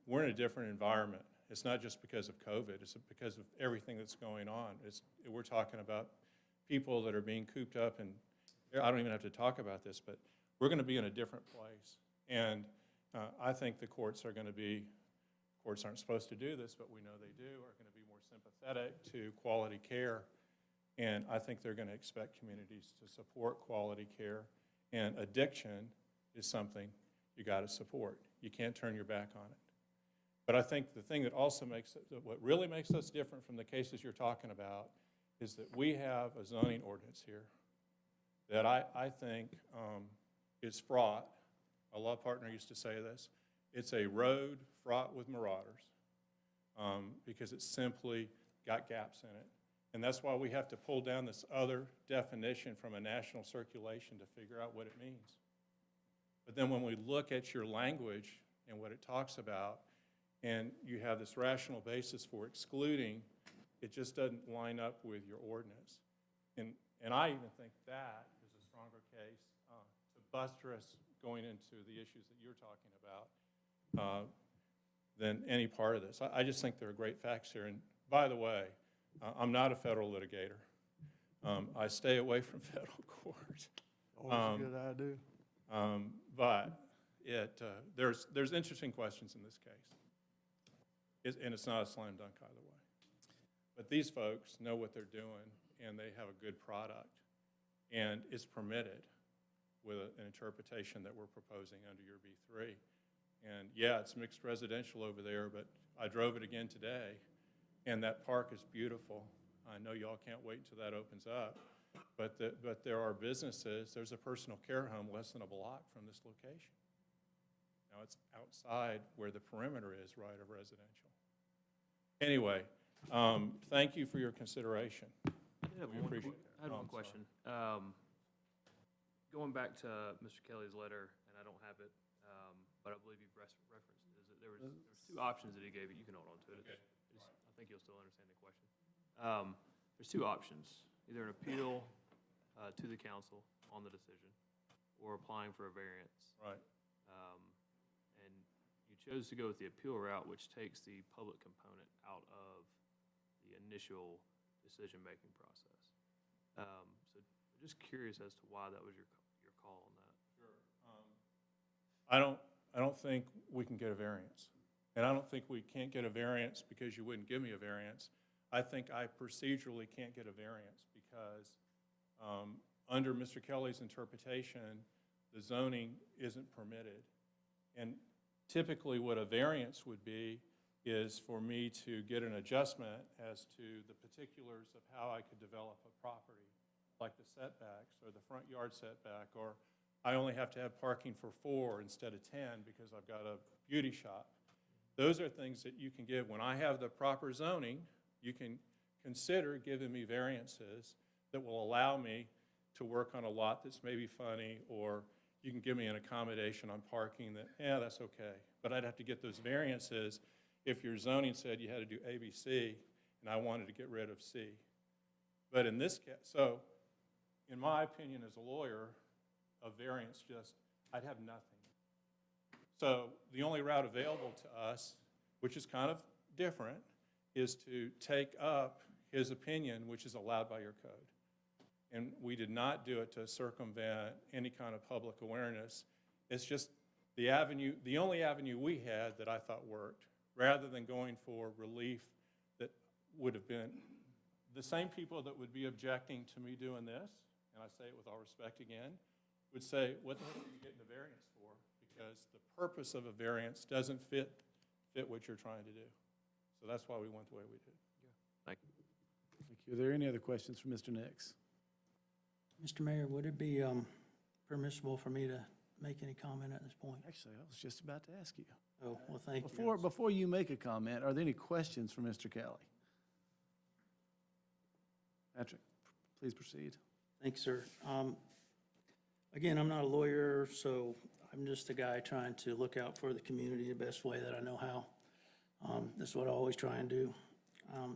We're in a different environment. It's not just because of COVID, it's because of everything that's going on. We're talking about people that are being cooped up, and I don't even have to talk about this, but we're going to be in a different place. And I think the courts are going to be, courts aren't supposed to do this, but we know they do, are going to be more sympathetic to quality care. And I think they're going to expect communities to support quality care. And addiction is something you got to support. You can't turn your back on it. But I think the thing that also makes it, what really makes us different from the cases you're talking about is that we have a zoning ordinance here that I think is fraught. A law partner used to say this. It's a road fraught with marauders because it's simply got gaps in it. And that's why we have to pull down this other definition from a national circulation to figure out what it means. But then when we look at your language and what it talks about, and you have this rational basis for excluding, it just doesn't line up with your ordinance. And I even think that is a stronger case to buttress going into the issues that you're talking about than any part of this. I just think there are great facts here. And by the way, I'm not a federal litigator. I stay away from federal court. Always a good idea. But there's interesting questions in this case. And it's not a slam dunk either way. But these folks know what they're doing, and they have a good product. And it's permitted with an interpretation that we're proposing under your B3. And yeah, it's mixed residential over there, but I drove it again today, and that park is beautiful. I know y'all can't wait until that opens up. But there are businesses. There's a personal care home less than a block from this location. Now, it's outside where the perimeter is, right, of residential. Anyway, thank you for your consideration. We appreciate it. I had one question. Going back to Mr. Kelly's letter, and I don't have it, but I believe you've referenced, there was two options that he gave you. You can hold on to it. Okay. I think you'll still understand the question. There's two options, either an appeal to the council on the decision or applying for a variance. Right. And you chose to go with the appeal route, which takes the public component out of the initial decision-making process. So just curious as to why that was your call on that. Sure. I don't think we can get a variance. And I don't think we can't get a variance because you wouldn't give me a variance. I think I procedurally can't get a variance because under Mr. Kelly's interpretation, the zoning isn't permitted. And typically what a variance would be is for me to get an adjustment as to the particulars of how I could develop a property, like the setbacks or the front yard setback, or I only have to have parking for 4 instead of 10 because I've got a beauty shop. Those are things that you can give. When I have the proper zoning, you can consider giving me variances that will allow me to work on a lot that's maybe funny, or you can give me an accommodation on parking that, yeah, that's okay. But I'd have to get those variances if your zoning said you had to do A, B, C, and I wanted to get rid of C. But in this case, so in my opinion as a lawyer, a variance just, I'd have nothing. So the only route available to us, which is kind of different, is to take up his opinion, which is allowed by your code. And we did not do it to circumvent any kind of public awareness. It's just the only avenue we had that I thought worked, rather than going for relief that would have been the same people that would be objecting to me doing this, and I say it with all respect again, would say, what the heck are you getting a variance for? Because the purpose of a variance doesn't fit what you're trying to do. So that's why we went the way we did. Thank you. Thank you. Are there any other questions for Mr. Nix? Mr. Mayor, would it be permissible for me to make any comment at this point? Actually, I was just about to ask you. Oh, well, thank you. Before you make a comment, are there any questions for Mr. Kelly? Patrick, please proceed. Thank you, sir. Again, I'm not a lawyer, so I'm just a guy trying to look out for the community the best way that I know how. That's what I always try and do.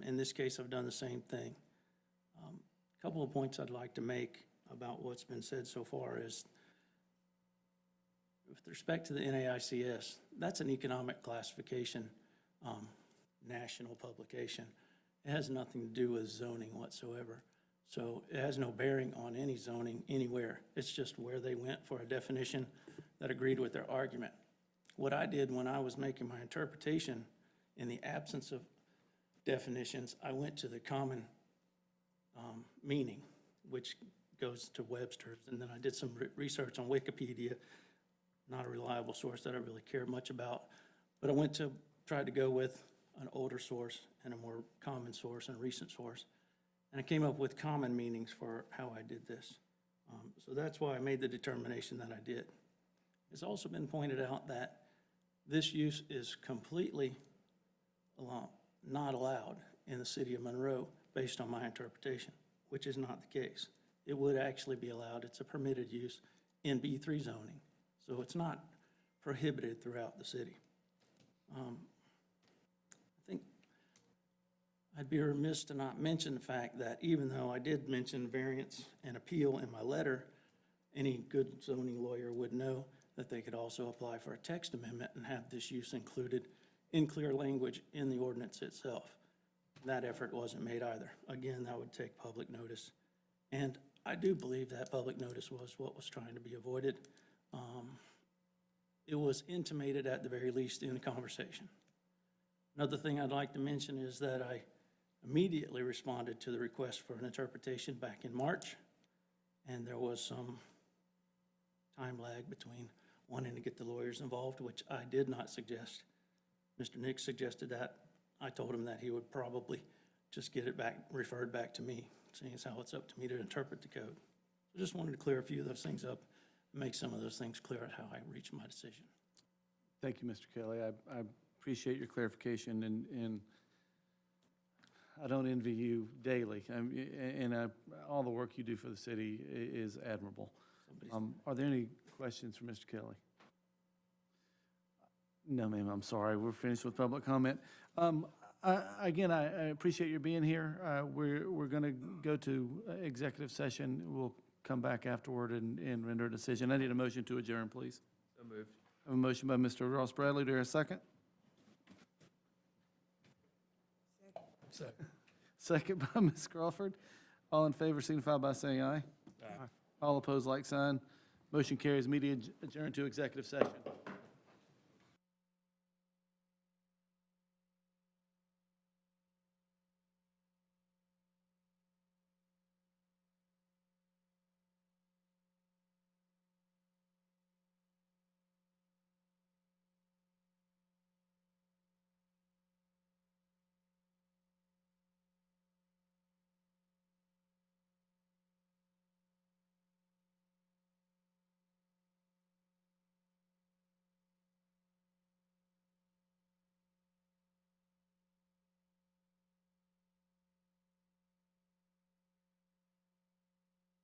In this case, I've done the same thing. A couple of points I'd like to make about what's been said so far is, with respect to the NAICS, that's an economic classification, national publication. It has nothing to do with zoning whatsoever. So it has no bearing on any zoning anywhere. It's just where they went for a definition that agreed with their argument. What I did when I was making my interpretation, in the absence of definitions, I went to the common meaning, which goes to Webster's, and then I did some research on Wikipedia, not a reliable source that I really care much about, but I tried to go with an older source and a more common source and recent source, and I came up with common meanings for how I did this. So that's why I made the determination that I did. It's also been pointed out that this use is completely not allowed in the city of Monroe based on my interpretation, which is not the case. It would actually be allowed. It's a permitted use in B3 zoning, so it's not prohibited throughout the city. I think I'd be remiss to not mention the fact that even though I did mention variance and appeal in my letter, any good zoning lawyer would know that they could also apply for a text amendment and have this use included in clear language in the ordinance itself. That effort wasn't made either. Again, that would take public notice. And I do believe that public notice was what was trying to be avoided. It was intimated at the very least in the conversation. Another thing I'd like to mention is that I immediately responded to the request for an interpretation back in March, and there was some time lag between wanting to get the lawyers involved, which I did not suggest. Mr. Nix suggested that. I told him that he would probably just get it back, referred back to me, seeing as how it's up to me to interpret the code. I just wanted to clear a few of those things up, and make some of those things clear at how I reached my decision. Thank you, Mr. Kelly. I appreciate your clarification, and I don't envy you daily. All the work you do for the city is admirable. Are there any questions for Mr. Kelly? No, ma'am, I'm sorry. We're finished with public comment. Again, I appreciate your being here. We're going to go to executive session. We'll come back afterward and render a decision. I need a motion to adjourn, please. So moved. I have a motion by Mr. Ross Bradley. Do I hear a second? Second. Second by Ms. Crawford. All in favor signify by saying aye. Aye. All opposed, like sign. Motion carries. Meeting adjourned to executive session.